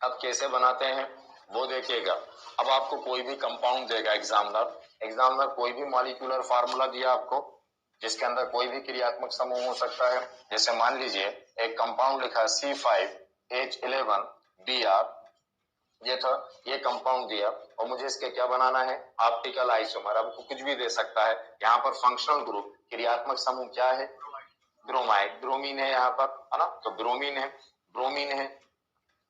अब कैसे बनाते हैं वो देखिएगा। अब आपको कोई भी कंपाउंड देगा एग्जामिनर कोई भी मॉलिक्यूलर फार्मूला दिया आपको, जिसके अंदर कोई भी क्रियात्मक समूह हो सकता है। जैसे मान लीजिए एक कंपाउंड लिखा है C5H11Br, ये था, ये कंपाउंड दिया और मुझे इसके क्या बनाना है, ऑप्टिकल आइसोमर। अब कुछ भी दे सकता है। यहाँ पर फंक्शनल ग्रुप क्रियात्मक समूह क्या है, ब्रोमाइड, ब्रोमीन है यहाँ पर, है ना, तो ब्रोमीन है।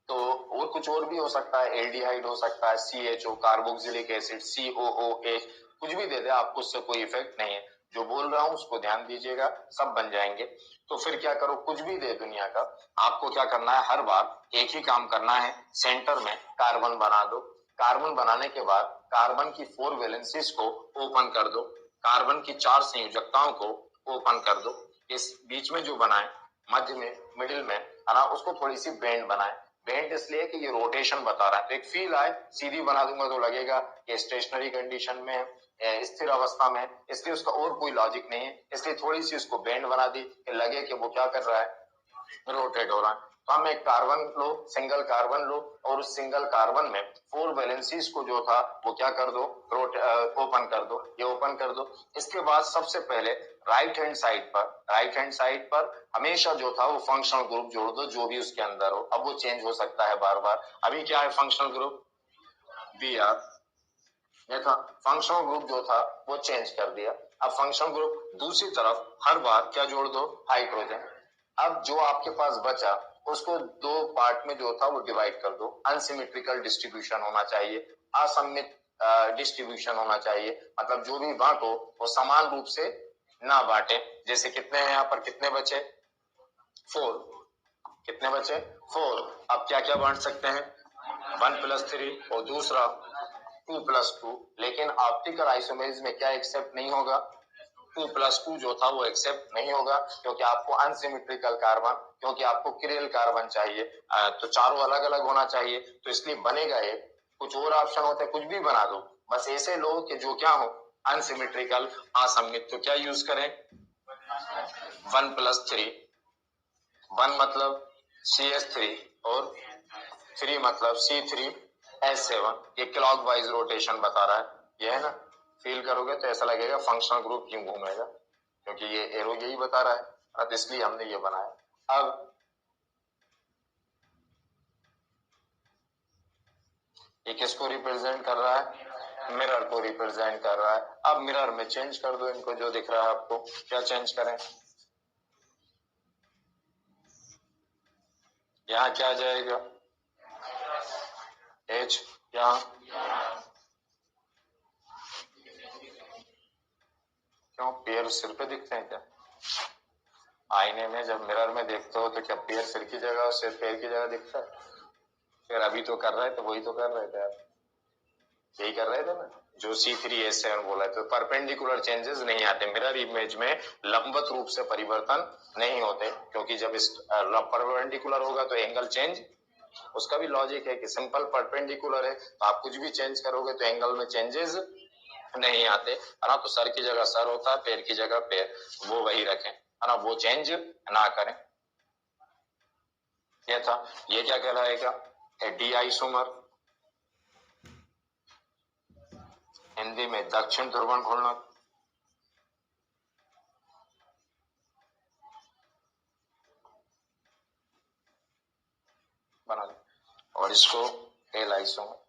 तो और कुछ और भी हो सकता है, एल्डिहाइड हो सकता है, CHO कार्बोक्सिलिक एसिड, COOH, कुछ भी दे दे आपको, उससे कोई इफेक्ट नहीं है। जो बोल रहा हूं उसको ध्यान दीजिएगा, सब बन जाएंगे। तो फिर क्या करो, कुछ भी दे दुनिया का, आपको क्या करना है, हर बार एक ही काम करना है, सेंटर में कार्बन बना दो। कार्बन बनाने के बाद कार्बन की 4 वैलेंसीज को ओपन कर दो, कार्बन की 4 संयोजकताओं को ओपन कर दो। इस बीच में जो बनाए, मध्य में, मिडिल में, है ना, उसको थोड़ी सी बेंड बनाए। बेंड इसलिए कि ये रोटेशन बता रहा है, तो एक फील आए। सीधी बना दूंगा तो लगेगा कि स्टेशनरी कंडीशन में, स्थिर अवस्था में, इसलिए उसका और कोई लॉजिक नहीं है। इसलिए थोड़ी सी उसको बेंड बना दी कि लगे कि वो क्या कर रहा है, रोटेट हो रहा है। तो हम एक कार्बन लो, सिंगल कार्बन लो, और उस सिंगल कार्बन में 4 वैलेंसीज को जो था वो क्या कर दो, ओपन कर दो, ये ओपन कर दो। इसके बाद सबसे पहले राइट हैंड साइड पर हमेशा जो था वो फंक्शनल ग्रुप जोड़ दो, जो भी उसके अंदर हो। अब वो चेंज हो सकता है बार बार। अभी क्या है, फंक्शनल ग्रुप Br, ये था फंक्शनल ग्रुप जो था वो चेंज कर दिया। अब फंक्शनल ग्रुप दूसरी तरफ हर बार क्या जोड़ दो, हाइड्रोजन। अब जो आपके पास बचा उसको 2 पार्ट में जो था वो डिवाइड कर दो। अनसिमेट्रिकल डिस्ट्रीब्यूशन होना चाहिए, असममित डिस्ट्रीब्यूशन होना चाहिए, मतलब जो भी बांटो वो समान रूप से ना बांटे। जैसे कितने हैं यहाँ पर, कितने बचे, 4, कितने बचे, 4। अब क्या क्या बांट सकते हैं, 1+3 और दूसरा 2+2। लेकिन ऑप्टिकल आइसोमेरिज्म में क्या एक्सेप्ट नहीं होगा, 2+2 जो था वो एक्सेप्ट नहीं होगा, क्योंकि आपको अनसिमेट्रिकल कार्बन, क्योंकि आपको किरेल कार्बन चाहिए, तो चारों अलग अलग होना चाहिए, तो इसलिए बनेगा ये। कुछ और ऑप्शन होते हैं, कुछ भी बना दो, बस ऐसे लो कि जो क्या हो, अनसिमेट्रिकल, असममित। तो क्या यूज करें, 1+3, 1 मतलब CH3 और 3 मतलब C3H7। ये क्लॉकवाइज रोटेशन बता रहा है, ये है ना। फील करोगे तो ऐसा लगेगा फंक्शनल ग्रुप क्यों घूमेगा, क्योंकि ये एरो यही बता रहा है, अब इसलिए हमने ये बनाया। अब ये किसको रिप्रेजेंट कर रहा है, मिरर को रिप्रेजेंट कर रहा है। अब मिरर में चेंज कर दो इनको, जो दिख रहा है आपको, क्या चेंज करें, यहाँ क्या आ जाएगा, एच यहाँ, क्यों पैर सिर पे दिखते हैं क्या? आईने में जब मिरर में देखते हो तो क्या पैर सिर की जगह और सिर पैर की जगह दिखता है? फिर अभी तो कर रहे थे, वही तो कर रहे थे आप, यही कर रहे थे ना जो C3H7 बोला है। तो परपेंडिकुलर चेंजेस नहीं आते मिरर इमेज में, लंबवत रूप से परिवर्तन नहीं होते, क्योंकि जब इस परपेंडिकुलर होगा तो एंगल चेंज, उसका भी लॉजिक है कि सिंपल परपेंडिकुलर है तो आप कुछ भी चेंज करोगे तो एंगल में चेंजेस नहीं आते, है ना। तो सर की जगह सर होता है, पैर की जगह पैर, वो वही रखें, है ना, वो चेंज ना करें। ये था, ये क्या कहलाएगा? डी आइसोमर, हिंदी में दक्षिण ध्रुवण घूर्णक। बना दे, और इसको एल आइसोमर।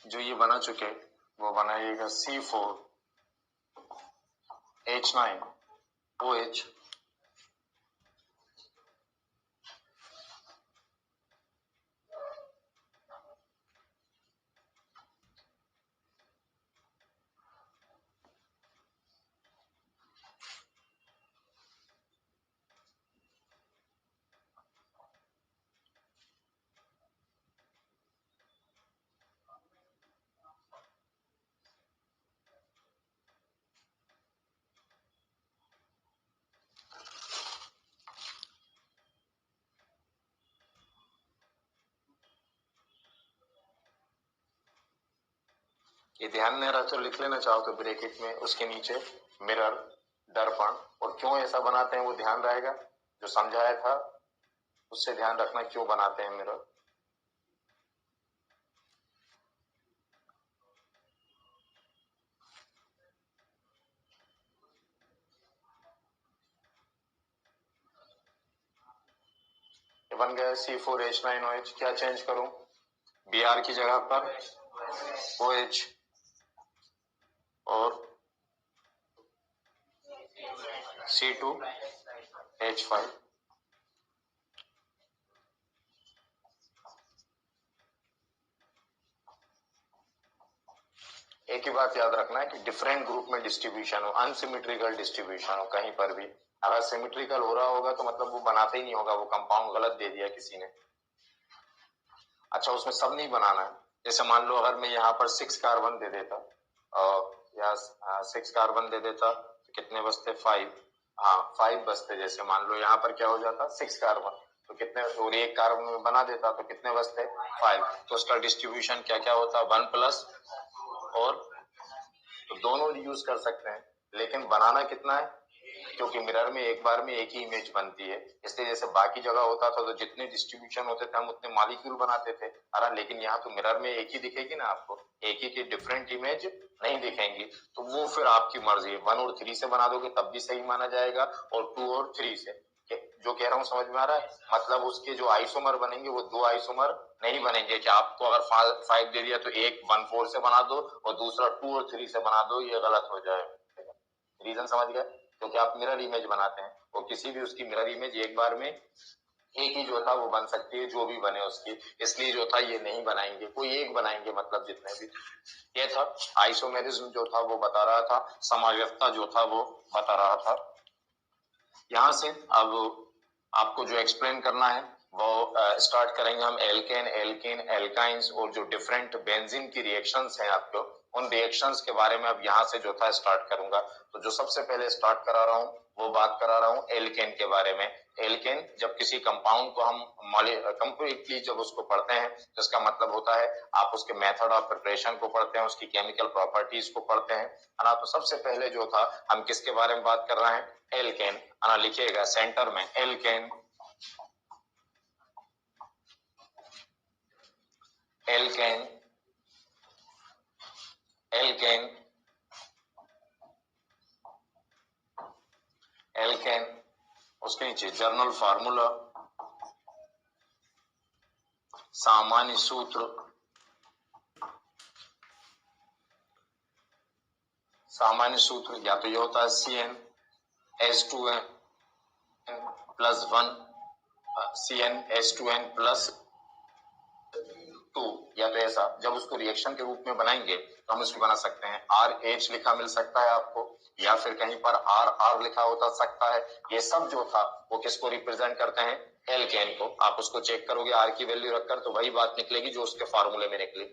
जो ये बना चुके वो बनाइएगा C4H9OH। ये ध्यान नहीं रहा तो लिख लेना, चाहो तो ब्रैकेट में उसके नीचे मिरर, दर्पण, और क्यों ऐसा बनाते हैं वो ध्यान रहेगा, जो समझाया था उससे ध्यान रखना क्यों बनाते हैं मिरर। ये बन गया C4H9OH। क्या चेंज करूं? Br की जगह पर OH और C2H5। एक ही बात याद रखना है कि डिफरेंट ग्रुप में डिस्ट्रीब्यूशन हो, अनसिमेट्रिकल डिस्ट्रीब्यूशन हो, कहीं पर भी अगर सिमेट्रिकल हो रहा होगा तो मतलब वो बनाते ही नहीं होगा, वो कंपाउंड गलत दे दिया किसी ने। अच्छा, उसमें सब नहीं बनाना है। जैसे मान लो अगर मैं यहाँ पर 6 कार्बन दे देता या 6 कार्बन दे देता तो कितने बचते? 5। हाँ 5 बचते। जैसे मान लो यहाँ पर क्या हो जाता? 6 कार्बन, तो कितने, और एक कार्बन में बना देता तो कितने बचते? 5। तो उसका डिस्ट्रीब्यूशन क्या क्या होता? 1 प्लस, और तो दोनों यूज कर सकते हैं, लेकिन बनाना कितना है? क्योंकि मिरर में एक बार में एक ही इमेज बनती है, इसलिए जैसे बाकी जगह होता था तो जितने डिस्ट्रीब्यूशन होते थे हम उतने मॉलिक्यूल बनाते थे, अरे लेकिन यहाँ तो मिरर में एक ही दिखेगी ना आपको, एक ही की डिफरेंट इमेज नहीं दिखेंगी। तो वो फिर आपकी मर्जी है, 1 और 3 से बना दोगे तब भी सही माना जाएगा, और 2 और 3 से। जो कह रहा हूँ समझ में आ रहा है? मतलब उसके जो आइसोमर बनेंगे वो 2 आइसोमर नहीं बनेंगे कि आपको अगर 5 दे दिया तो एक 1,4 से बना दो और दूसरा 2 और 3 से बना दो, ये गलत हो जाएगा। रीजन समझ गए? क्योंकि आप मिरर इमेज बनाते हैं और किसी भी उसकी मिरर इमेज एक बार में एक ही जो था वो बन सकती है, जो भी बने उसकी, इसलिए जो था ये नहीं बनाएंगे, कोई एक बनाएंगे, मतलब जितने भी। ये था आइसोमेरिज्म जो था वो बता रहा था, समाव्यवस्था जो था वो बता रहा था। यहाँ से अब आपको जो एक्सप्लेन करना है वो स्टार्ट करेंगे हम एल्केन, एल्कीन, एल्काइंस और जो डिफरेंट बेंजीन की रिएक्शंस हैं आपको, उन रिएक्शंस के बारे में अब यहाँ से जो था स्टार्ट करूंगा। तो जो सबसे पहले स्टार्ट करा रहा हूँ वो बात करा रहा हूँ एल्केन के बारे में। एल्केन, जब किसी कंपाउंड को हम कंप्लीटली जब उसको पढ़ते हैं तो इसका मतलब होता है आप उसके मेथड ऑफ प्रिपरेशन को पढ़ते हैं, उसकी केमिकल प्रॉपर्टीज को पढ़ते हैं, है ना। तो सबसे पहले जो था हम किसके बारे में बात कर रहे हैं, एल्केन, है ना। लिखिएगा सेंटर में एल्केन, एल्केन, एल्केन, एल्केन, उसके नीचे जर्नल फार्मूला, सामान्य सूत्र, सामान्य सूत्र या तो ये होता है CnH2n प्लस 1, CnH2n प्लस 2, या तो ऐसा जब उसको रिएक्शन के रूप में बनाएंगे तो हम इसको बना सकते हैं RH लिखा मिल सकता है आपको, या फिर कहीं पर RR लिखा होता सकता है। ये सब जो था वो किसको रिप्रेजेंट करते हैं, एल्केन को। आप उसको चेक करोगे R की वैल्यू रखकर तो वही बात निकलेगी जो उसके फार्मूले में निकली।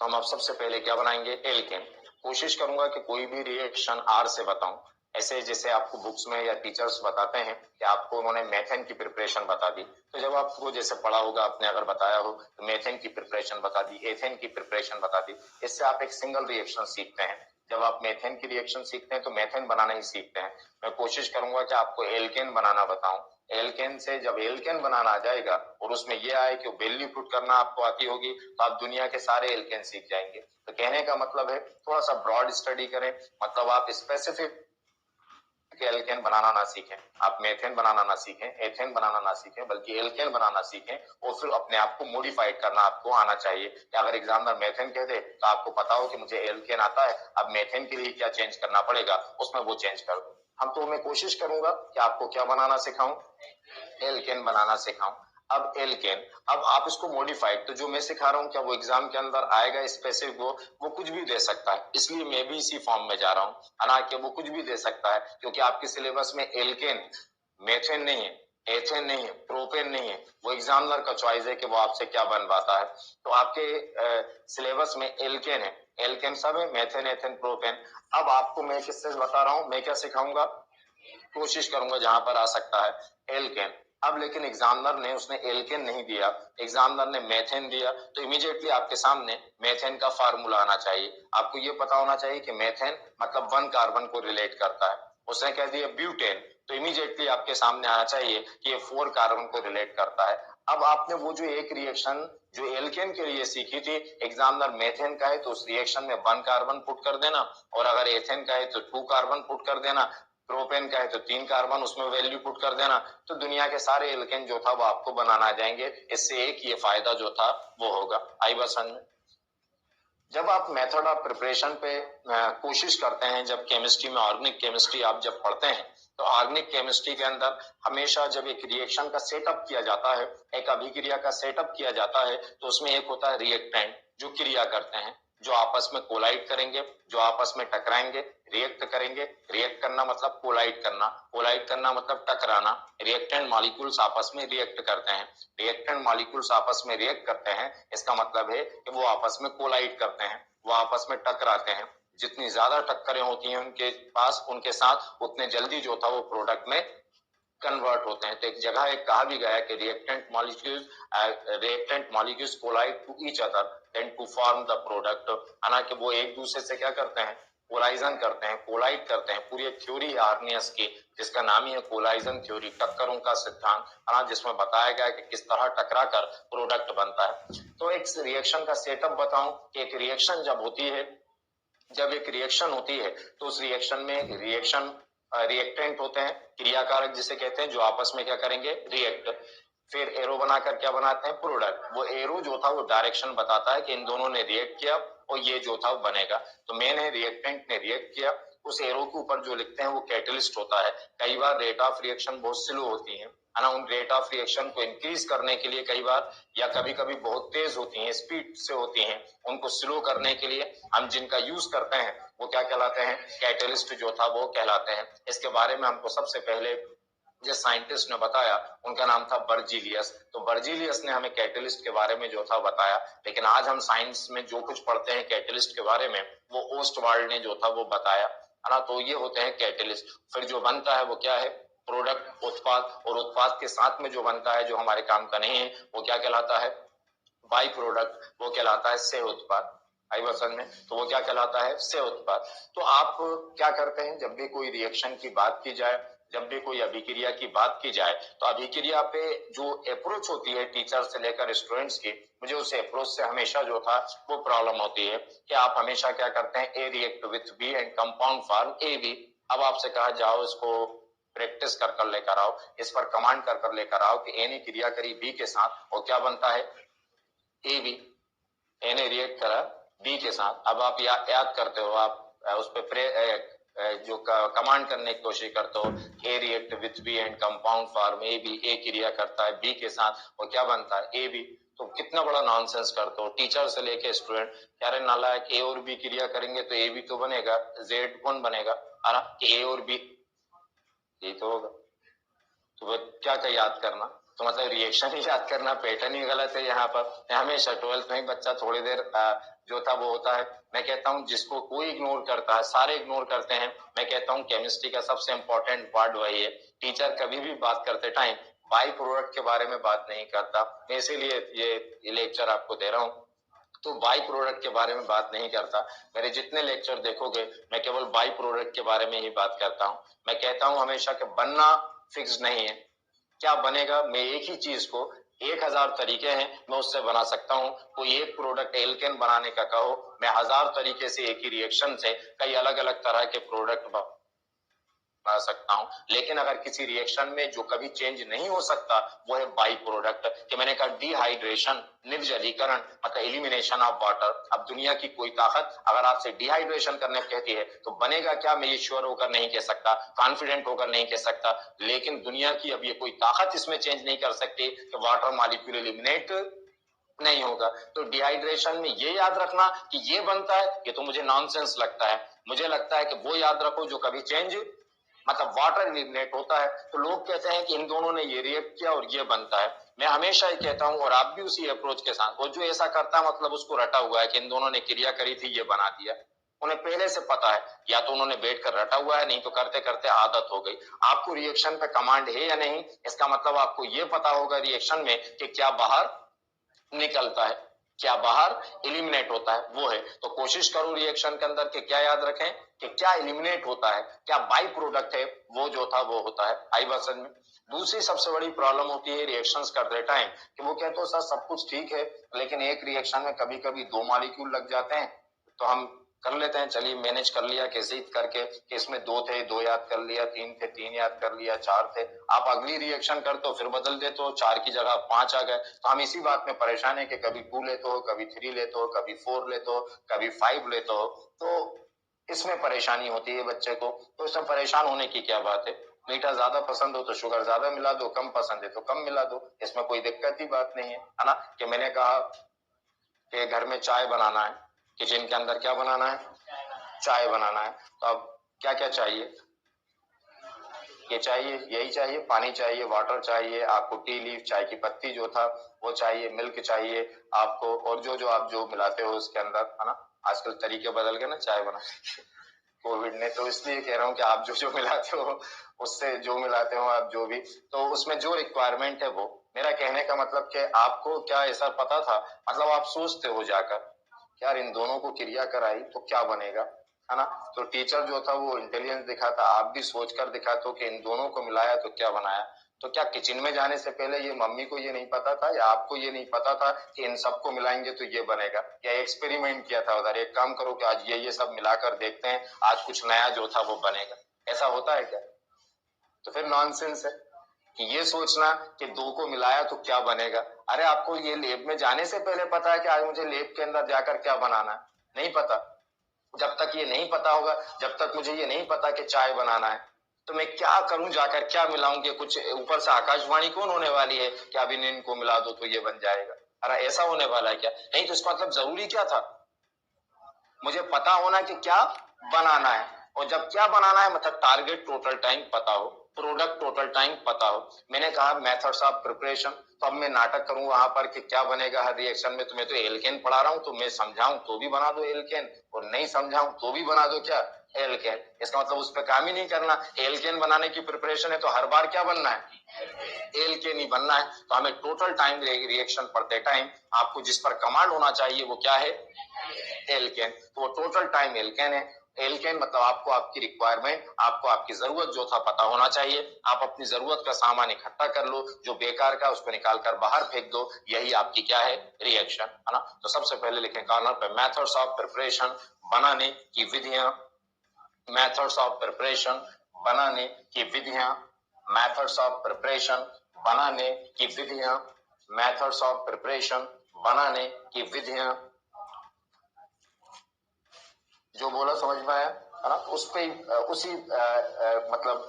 तो हम अब सबसे पहले क्या बनाएंगे, एल्केन। कोशिश करूंगा कि कोई भी रिएक्शन R से बताऊं, ऐसे जैसे आपको बुक्स में या टीचर्स बताते हैं कि आपको उन्होंने मेथेन की प्रिपरेशन बता दी, तो जब आपको जैसे पढ़ा होगा आपने अगर बताया हो तो मेथेन की प्रिपरेशन बता दी, एथेन की प्रिपरेशन बता दी, इससे आप एक सिंगल रिएक्शन सीखते हैं। जब आप मेथेन की रिएक्शन सीखते हैं तो मेथेन बनाना ही सीखते हैं। मैं कोशिश करूंगा कि आपको एल्केन बनाना बताऊं। एल्केन से जब एल्केन बनाना आ जाएगा और उसमें यह आए कि वैल्यू पुट करना आपको आती होगी तो आप दुनिया के सारे एल्केन सीख जाएंगे। तो कहने का मतलब है थोड़ा सा ब्रॉड स्टडी करें, मतलब आप स्पेसिफिक एल्केन बनाना ना सीखें, आप मेथेन बनाना ना सीखें, एथेन बनाना ना सीखें, बल्कि एल्केन बनाना सीखें और फिर अपने आप को मॉडिफाइड करना आपको आना चाहिए। कि अगर एग्जामिनर मेथेन कह दे तो आपको पता हो कि मुझे एल्केन आता है, अब मेथेन के लिए क्या चेंज करना पड़ेगा उसमें वो चेंज कर दो। हम तो मैं कोशिश करूंगा कि आपको क्या बनाना सिखाऊं, एल्केन बनाना सिखाऊं। अब एल्केन, अब आप इसको मॉडिफाइड, तो जो मैं सिखा रहा हूं क्या वो एग्जाम के अंदर आएगा स्पेसिफिक, वो कुछ भी दे सकता है, इसलिए मैं भी इसी फॉर्म में जा रहा हूं, हालांकि वो कुछ भी दे सकता है क्योंकि आपके सिलेबस में एल्केन, मेथेन नहीं है, एथेन नहीं है, प्रोपेन नहीं है, वो एग्जामिनर का चॉइस है कि वो आपसे क्या बनवाता है। तो आपके सिलेबस में एल्केन है, एल्केन सब है, मेथेन, एथेन, प्रोपेन। अब आपको मैं किससे बता रहा हूं, मैं क्या सिखाऊंगा, कोशिश करूंगा जहां पर आ सकता है एल्केन। अब लेकिन एग्जामिनर ने उसने एल्केन नहीं दिया, एग्जामिनर ने मेथेन दिया, तो इमीडिएटली आपके सामने मेथेन का फार्मूला आना चाहिए। आपको ये पता होना चाहिए कि मेथेन मतलब 1 कार्बन को रिलेट करता है। उसने कह दिया ब्यूटेन, तो इमीडिएटली आपके सामने आना चाहिए कि ये 4 कार्बन को रिलेट करता है। अब आपने वो जो एक रिएक्शन जो एल्केन के लिए सीखी थी, एग्जामिनर मेथेन का है तो उस रिएक्शन में 1 कार्बन पुट कर देना, और अगर एथेन का है तो 2 कार्बन पुट कर देना, प्रोपेन का है तो 3 कार्बन उसमें वैल्यू पुट कर देना, तो दुनिया के सारे एल्केन जो था वो आपको बनाना आ जाएंगे। इससे एक ये फायदा जो था वो होगा। आई बात समझ में। जब आप मेथड ऑफ प्रिपरेशन पे कोशिश करते हैं, जब केमिस्ट्री में ऑर्गेनिक केमिस्ट्री आप जब पढ़ते हैं तो ऑर्गेनिक केमिस्ट्री के अंदर हमेशा जब एक रिएक्शन का सेटअप किया जाता है, एक अभिक्रिया का सेटअप किया जाता है, तो उसमें एक होता है रिएक्टेंट जो क्रिया करते हैं, जो आपस में कोलाइड करेंगे, जो आपस में टकराएंगे, रिएक्ट करेंगे। रिएक्ट करना मतलब कोलाइड करना, कोलाइड करना मतलब टकराना। रिएक्टेंट मॉलिक्यूल्स आपस में रिएक्ट करते हैं, रिएक्टेंट मॉलिक्यूल्स आपस में रिएक्ट करते हैं, इसका मतलब है कि वो आपस में कोलाइड करते हैं, वो आपस में टकराते हैं। जितनी ज्यादा टक्करें होती हैं उनके पास, उनके साथ, उतने जल्दी जो था वो प्रोडक्ट में कन्वर्ट होते हैं। तो एक जगह एक कहा भी गया कि reactant molecules collide to each other then to form the product, हालांकि वो एक दूसरे से क्या करते हैं, कोलाइजन करते हैं, कोलाइड करते हैं। पूरी एक थ्योरी है आर्नियस की जिसका नाम ही है कोलाइजन थ्योरी, टक्करों का सिद्धांत, है ना, जिसमें बताया गया कि किस तरह टकरा कर प्रोडक्ट बनता है। तो एक रिएक्शन का सेटअप बताऊं कि एक रिएक्शन जब होती है, जब एक रिएक्शन होती है तो उस रिएक्शन में रिएक्टेंट होते हैं, क्रियाकारक जिसे कहते हैं, जो आपस में क्या करेंगे, रिएक्ट। फिर एरो बनाकर क्या बनाते हैं, प्रोडक्ट। वो एरो जो था वो डायरेक्शन बताता है कि इन दोनों ने रिएक्ट किया और ये जो था वो बनेगा। तो मेन है रिएक्टेंट ने रिएक्ट किया, उस एरो के ऊपर जो लिखते हैं वो कैटलिस्ट होता है। कई बार रेट ऑफ रिएक्शन बहुत स्लो होती है ना, उन रेट ऑफ रिएक्शन को इंक्रीज करने के लिए कई बार, या कभी कभी बहुत तेज होती हैं, स्पीड से होती हैं, उनको स्लो करने के लिए हम जिनका यूज करते हैं वो क्या कहलाते हैं, कैटलिस्ट जो था वो कहलाते हैं। इसके बारे में हमको सबसे पहले जिस साइंटिस्ट ने बताया उनका नाम था बर्जीलियस। तो बर्जीलियस ने हमें कैटलिस्ट के बारे में जो था बताया। लेकिन आज हम साइंस में जो कुछ पढ़ते हैं कैटलिस्ट के बारे में वो ओस्टवाल्ड ने जो था वो बताया, है ना। तो ये होते हैं कैटलिस्ट। फिर जो बनता है वो क्या है, प्रोडक्ट, उत्पाद। और उत्पाद के साथ में जो बनता है जो हमारे काम का नहीं है वो क्या कहलाता है, बाई प्रोडक्ट, वो कहलाता है सह उत्पाद। आई वसन में, तो वो क्या कहलाता है, सह उत्पाद। तो आप क्या करते हैं, जब भी कोई रिएक्शन की बात की जाए, जब भी कोई अभिक्रिया की बात की जाए, तो अभिक्रिया पे जो अप्रोच होती है टीचर से लेकर स्टूडेंट्स की, मुझे उस अप्रोच से हमेशा जो था वो प्रॉब्लम होती है कि आप हमेशा क्या करते हैं, A react with B and compound form A B. अब आपसे कहा जाओ इसको प्रैक्टिस कर कर लेकर आओ, इस पर कमांड कर कर लेकर आओ कि ए ने क्रिया करी बी के साथ और क्या बनता है, ए बी। ए ने रिएक्ट करा बी के साथ। अब आप याद करते हो, आप उस पर जो कमांड करने की कोशिश करते हो, A react with B and compound form A B, A क्रिया करता है बी के साथ और क्या बनता है, ए बी। तो कितना बड़ा नॉनसेंस करते हो, टीचर से लेके स्टूडेंट कह रहे नालायक ए और बी क्रिया करेंगे तो ए बी तो बनेगा, जेड कौन बनेगा, है ना, कि ए और बी ये तो होगा। तो वो क्या याद करना, तो मतलब रिएक्शन ही याद करना, पैटर्न ही गलत है यहाँ पर। हमेशा 12th में बच्चा थोड़ी देर जो था वो होता है। मैं कहता हूँ जिसको कोई इग्नोर करता है, सारे इग्नोर करते हैं। मैं कहता हूँ केमिस्ट्री का सबसे इंपॉर्टेंट पार्ट वही है। टीचर कभी भी बात करते टाइम बाई प्रोडक्ट के बारे में बात नहीं करता। मैं इसीलिए ये लेक्चर आपको दे रहा हूँ, तो बाई प्रोडक्ट के बारे में बात नहीं करता। मेरे जितने लेक्चर देखोगे मैं केवल बाई प्रोडक्ट के बारे में ही बात करता हूँ। मैं कहता हूँ हमेशा कि बनना फिक्स नहीं है, क्या बनेगा, मैं एक ही चीज को 1000 तरीके हैं मैं उससे बना सकता हूँ। कोई एक प्रोडक्ट एल्केन बनाने का कहो, मैं 1000 तरीके से एक ही रिएक्शन से कई अलग अलग तरह के प्रोडक्ट बना सकता हूं। लेकिन अगर किसी रिएक्शन में जो कभी चेंज नहीं हो सकता वो है बाई प्रोडक्ट, कि मैंने कहा डिहाइड्रेशन, निर्जलीकरण, मतलब एलिमिनेशन ऑफ वाटर। अब दुनिया की कोई ताकत अगर आपसे डिहाइड्रेशन करने कहती है तो बनेगा क्या, मैं ये श्योर होकर नहीं कह सकता, कॉन्फिडेंट होकर नहीं कह सकता। लेकिन दुनिया की अब ये कोई ताकत इसमें चेंज नहीं कर सकती कि वाटर मॉलिक्यूल एलिमिनेट नहीं होगा। तो डिहाइड्रेशन में ये याद रखना कि ये बनता है, ये तो मुझे नॉनसेंस लगता है। मुझे लगता है कि वो याद रखो जो कभी चेंज, मतलब वाटर एलिमिनेट होता है। तो लोग कहते हैं कि इन दोनों ने ये रिएक्ट किया और ये बनता है। मैं हमेशा ही कहता हूं और आप भी उसी अप्रोच के साथ, और जो ऐसा करता है मतलब उसको रटा हुआ है कि इन दोनों ने क्रिया करी थी ये बना दिया। उन्हें पहले से पता है, या तो उन्होंने बैठकर रटा हुआ है, नहीं तो करते करते आदत हो गई। आपको रिएक्शन पे कमांड है या नहीं, इसका मतलब आपको ये पता होगा रिएक्शन में कि क्या बाहर निकलता है, क्या बाहर एलिमिनेट होता है, वो है। तो कोशिश करो रिएक्शन के अंदर के क्या याद रखें कि क्या एलिमिनेट होता है, क्या बाई प्रोडक्ट है, वो जो था वो होता है। आई वर्सन में दूसरी सबसे बड़ी प्रॉब्लम होती है रिएक्शंस करते टाइम कि वो कहते हो सर सब कुछ ठीक है लेकिन एक रिएक्शन में कभी कभी 2 मॉलिक्यूल लग जाते हैं, तो हम कर लेते हैं, चलिए मैनेज कर लिया कैसे करके कि इसमें 2 थे 2 याद कर लिया, 3 थे 3 याद कर लिया, 4 थे। आप अगली रिएक्शन करते हो फिर बदल देते हो, 4 की जगह 5 आ गए। तो हम इसी बात में परेशान है कि कभी 2 लेते हो, कभी 3 लेते हो, कभी 4 लेते हो, कभी 5 लेते हो। तो इसमें परेशानी होती है बच्चे को। तो इसमें परेशान होने की क्या बात है, मीठा ज्यादा पसंद हो तो शुगर ज्यादा मिला दो, कम पसंद है तो कम मिला दो, इसमें कोई दिक्कत ही बात नहीं है ना। कि मैंने कहा कि घर में चाय बनाना है, किचन के अंदर क्या बनाना है, चाय बनाना है। तो अब क्या क्या चाहिए, ये चाहिए, यही चाहिए, पानी चाहिए, वाटर चाहिए आपको, टी लीफ चाय की पत्ती जो था वो चाहिए, मिल्क चाहिए आपको, और जो जो आप जो मिलाते हो उसके अंदर, है ना। आजकल तरीके बदल गए ना चाय बनाने कोविड ने, तो इसलिए कह रहा हूँ कि आप जो जो मिलाते हो उससे जो मिलाते हो आप जो भी, तो उसमें जो रिक्वायरमेंट है वो। मेरा कहने का मतलब कि आपको क्या ऐसा पता था, मतलब आप सोचते हो जाकर यार इन दोनों को क्रिया कराई तो क्या बनेगा, है ना। तो टीचर जो था वो इंटेलिजेंस दिखाता, आप भी सोचकर दिखाते हो कि इन दोनों को मिलाया तो क्या बनाया। तो क्या किचन में जाने से पहले ये मम्मी को ये नहीं पता था या आपको ये नहीं पता था कि इन सबको मिलाएंगे तो ये बनेगा, या एक्सपेरिमेंट किया था उधर, एक काम करो कि आज ये सब मिलाकर देखते हैं, आज कुछ नया जो था वो बनेगा, ऐसा होता है क्या। तो फिर नॉनसेंस है कि ये सोचना कि 2 को मिलाया तो क्या बनेगा। अरे आपको ये लैब में जाने से पहले पता है कि आज मुझे लैब के अंदर जाकर क्या बनाना है, नहीं पता। जब तक ये नहीं पता होगा, जब तक मुझे ये नहीं पता कि चाय बनाना है, तो मैं क्या करूं जाकर, क्या मिलाऊं, कि कुछ ऊपर से आकाशवाणी कौन होने वाली है कि अब इनको मिला दो तो ये बन जाएगा। अरे ऐसा होने वाला है क्या, नहीं। तो इसका मतलब जरूरी क्या था, मुझे पता होना कि क्या बनाना है। और जब क्या बनाना है मतलब टारगेट टोटल टाइम पता हो, प्रोडक्ट टोटल टाइम पता हो। मैंने कहा मेथड्स ऑफ प्रिपरेशन, तो अब मैं नाटक करूं वहां पर कि क्या बनेगा हर रिएक्शन में। तुम्हें तो एल्केन पढ़ा रहा हूं, तो मैं समझाऊं तो भी बना दो एल्केन, और नहीं समझाऊं तो भी बना दो क्या, एल्केन। इसका मतलब उस पर काम ही नहीं करना। एल्केन बनाने की प्रिपरेशन है तो हर बार क्या बनना है, एल्केन ही बनना है। तो हमें टोटल टाइम रिएक्शन पढ़ते टाइम आपको जिस पर कमांड होना चाहिए वो क्या है, एल्केन। तो वो टोटल टाइम एल्केन है। एल्केन मतलब आपको आपकी रिक्वायरमेंट, आपको आपकी जरूरत जो था पता होना चाहिए। आप अपनी जरूरत का सामान इकट्ठा कर लो, जो बेकार का उसको निकाल कर बाहर फेंक दो, यही आपकी क्या है, रिएक्शन है ना। तो सबसे पहले लिखें कॉर्नर पे मेथड्स ऑफ प्रिपरेशन, बनाने की विधियां, मेथड्स ऑफ प्रिपरेशन, बनाने की विधियां, मेथड्स ऑफ प्रिपरेशन, बनाने की विधियां, मेथड्स ऑफ प्रिपरेशन, बनाने की विधियां। जो बोला समझ में आया है ना, उस पे उसी मतलब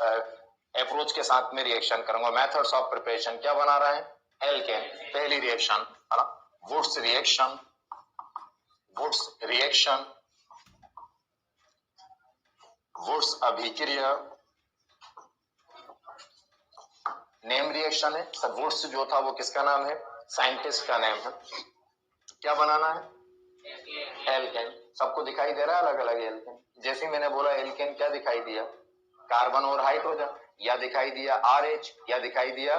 अप्रोच के साथ में रिएक्शन करूंगा। मेथड्स ऑफ प्रिपरेशन क्या बना रहा है, एल्केन। पहली रिएक्शन है ना, Wurtz reaction, Wurtz reaction, Wurtz अभिक्रिया, नेम रिएक्शन है। सब वुड्स जो था वो किसका नाम है, साइंटिस्ट का नाम है। क्या बनाना है, एल्केन। सबको दिखाई दे रहा है अलग अलग एल्केन। जैसे मैंने बोला एल्केन, क्या दिखाई दिया, कार्बन और हाइड्रोजन, या दिखाई दिया RH, या दिखाई दिया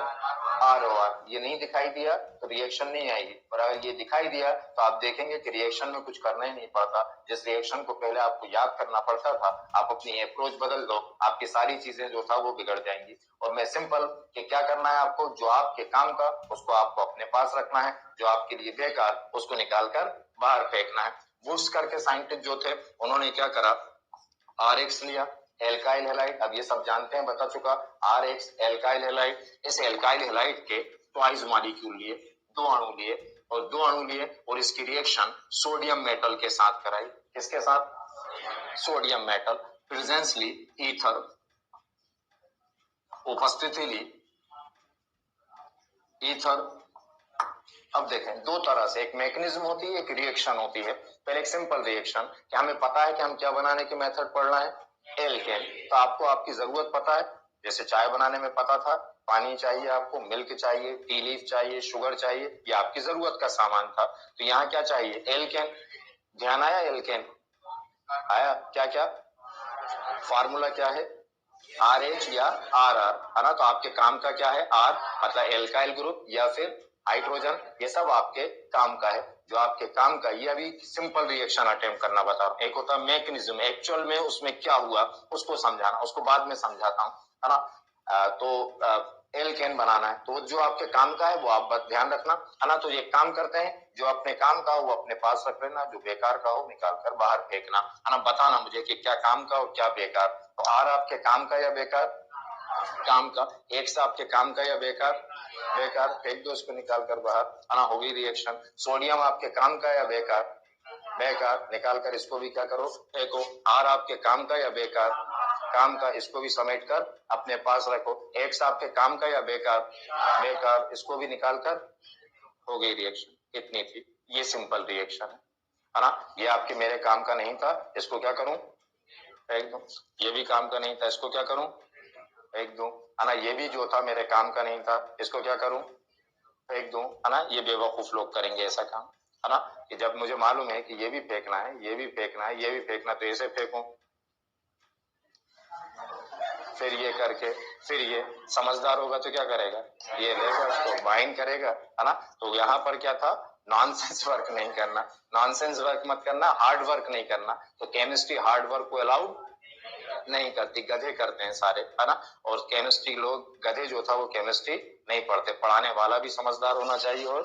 ROR। ये नहीं दिखाई दिया तो रिएक्शन नहीं आएगी, और अगर ये दिखाई दिया तो आप देखेंगे कि रिएक्शन में कुछ करना ही नहीं पड़ता। जिस रिएक्शन को पहले आपको याद करना पड़ता था, आप अपनी अप्रोच बदल दो, आपकी सारी चीजें जो था वो बिगड़ जाएंगी। और मैं सिंपल कि क्या करना है आपको, जो आपके काम का उसको आपको अपने पास रखना है, जो आपके लिए बेकार उसको निकाल कर बाहर फेंकना है। वुड्स करके साइंटिस्ट जो थे उन्होंने क्या करा, RX लिया, एल्काइल हैलाइड। अब ये सब जानते हैं, बता चुका, RX एल्काइल हैलाइड। इस एल्काइल हैलाइड के ट्वाइस मॉलिक्यूल लिए, दो अणु लिए, और दो अणु लिए और इसकी रिएक्शन सोडियम मेटल के साथ कराई। किसके साथ, सोडियम मेटल। प्रेजेंस ली, ईथर, उपस्थिति ली, ईथर। अब देखें दो तरह से, एक मैकेनिज्म होती है, एक रिएक्शन होती है। पहले एक सिंपल रिएक्शन, कि हमें पता है कि हम क्या बनाने की मेथड पढ़ना है, एल्केन। तो आपको आपकी जरूरत पता है, जैसे चाय बनाने में पता था, पानी चाहिए आपको, मिल्क चाहिए, टी लीफ चाहिए, शुगर चाहिए, ये आपकी जरूरत का सामान था। तो यहाँ क्या चाहिए, एल्केन। ध्यान आया, एल्केन आया, क्या क्या फार्मूला क्या है, RH या RR है ना। तो आपके काम का क्या है, R मतलब एल्काइल ग्रुप या फिर हाइड्रोजन, ये सब आपके काम का है। जो आपके काम का, ये अभी सिंपल रिएक्शन अटेम्प्ट करना बता रहा हूं। एक होता है मैकेनिज्म, एक्चुअल में उसमें क्या हुआ उसको समझाना, उसको बाद में समझाता हूं, है ना। तो एल्केन बनाना है, तो जो आपके काम का है वो आप बस ध्यान रखना, है ना। तो ये काम करते हैं, जो अपने काम का हो वो अपने पास रख लेना, जो बेकार का हो निकाल कर बाहर फेंकना, है ना। बताना मुझे कि क्या काम का और क्या बेकार। तो R आपके काम का या बेकार, काम का। X आपके काम का या बेकार, बेकार, फेंक दो इसको निकाल कर बाहर, है ना, होगी रिएक्शन। सोडियम आपके काम का या बेकार, बेकार, निकाल कर इसको भी क्या करो, फेंको। R आपके काम का या बेकार, काम का, इसको भी समेट कर अपने पास रखो। X आपके काम का या बेकार, बेकार, इसको भी निकाल कर, हो गई रिएक्शन। इतनी थी, ये सिंपल रिएक्शन है ना। ये आपके मेरे काम का नहीं था, इसको क्या करूं, फेंक दूं। ये भी काम का नहीं था, इसको क्या करूं, फेंक दूं, है ना। ये भी जो था मेरे काम का नहीं था, इसको क्या करूं, फेंक दूं, है ना। ये बेवकूफ लोग करेंगे ऐसा काम, है ना, कि जब मुझे मालूम है कि ये भी फेंकना है, ये भी फेंकना है, ये भी फेंकना, तो ऐसे फेंकूं, फिर ये करके, फिर ये समझदार होगा तो क्या करेगा, ये लेगा उसको बाइंड करेगा, है ना। तो यहाँ पर क्या था, नॉनसेंस वर्क नहीं करना, नॉनसेंस वर्क मत करना, हार्ड वर्क नहीं करना। तो केमिस्ट्री हार्ड वर्क को अलाउड नहीं करती, गधे करते हैं सारे, है ना। और केमिस्ट्री लोग, गधे जो था वो केमिस्ट्री नहीं पढ़ते। पढ़ाने वाला भी समझदार होना चाहिए और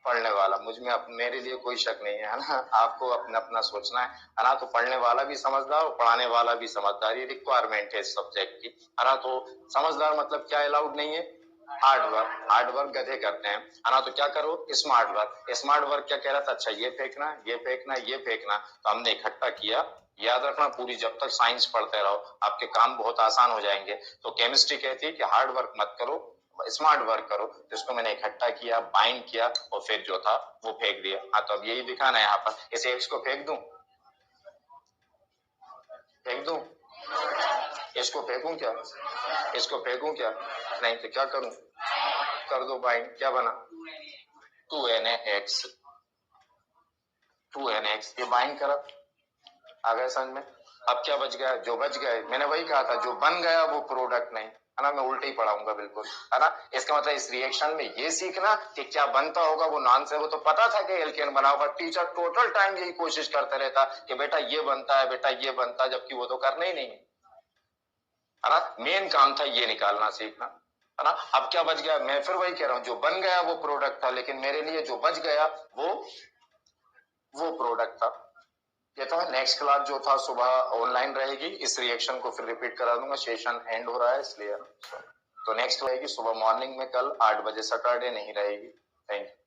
पढ़ने वाला, मुझ में मेरे लिए कोई शक नहीं है ना। आपको अपना अपना सोचना है ना। तो पढ़ने वाला भी समझदार और पढ़ाने वाला भी समझदार, ये रिक्वायरमेंट है इस सब्जेक्ट की, है ना। तो समझदार मतलब क्या अलाउड नहीं है, हार्ड वर्क। हार्ड वर्क गधे करते हैं, है ना। तो क्या करो, स्मार्ट वर्क। स्मार्ट वर्क क्या कह रहा था, अच्छा ये फेंकना, ये फेंकना, ये फेंकना, तो हमने इकट्ठा किया। याद रखना पूरी, जब तक साइंस पढ़ते रहो आपके काम बहुत आसान हो जाएंगे। तो केमिस्ट्री कहती है कि हार्ड वर्क मत करो, स्मार्ट वर्क करो। तो इसको मैंने इकट्ठा किया, बाइंड किया, और फिर जो था वो फेंक दिया। हाँ, तो अब यही दिखाना है यहाँ पर, इस एक्स को फेंक दूं, फेंक दूं? इसको फेंकूं क्या? इसको फेंकूं क्या? नहीं तो क्या करूं? कर दो बाइंड, क्या बना? 2NaX, 2NaX, ये बाइंड करा, आ गया समझ में? अब क्या बच गया? जो बच गया, मैंने वही कहा था, जो बन गया वो प्रोडक्ट नहीं है ना, मैं उल्टे ही पढ़ाऊंगा बिल्कुल, है ना। इसका मतलब इस रिएक्शन में ये सीखना कि क्या बनता होगा वो नॉनसेंस, वो तो पता था कि एल्केन बना होगा, टीचर टोटल टाइम यही कोशिश करता रहता कि बेटा ये बनता है, बेटा ये बनता है, जबकि वो तो करना ही नहीं है ना। मेन काम था ये निकालना सीखना, है ना। अब क्या बच गया? मैं फिर वही कह रहा हूं, जो बन गया वो प्रोडक्ट था, लेकिन मेरे लिए जो बच गया वो प्रोडक्ट था। ये था। नेक्स्ट क्लास जो था सुबह ऑनलाइन रहेगी, इस रिएक्शन को फिर रिपीट करा दूंगा, सेशन एंड हो रहा है इसलिए। तो नेक्स्ट रहेगी सुबह मॉर्निंग में, कल 8 बजे, सैटरडे नहीं रहेगी। Thank you.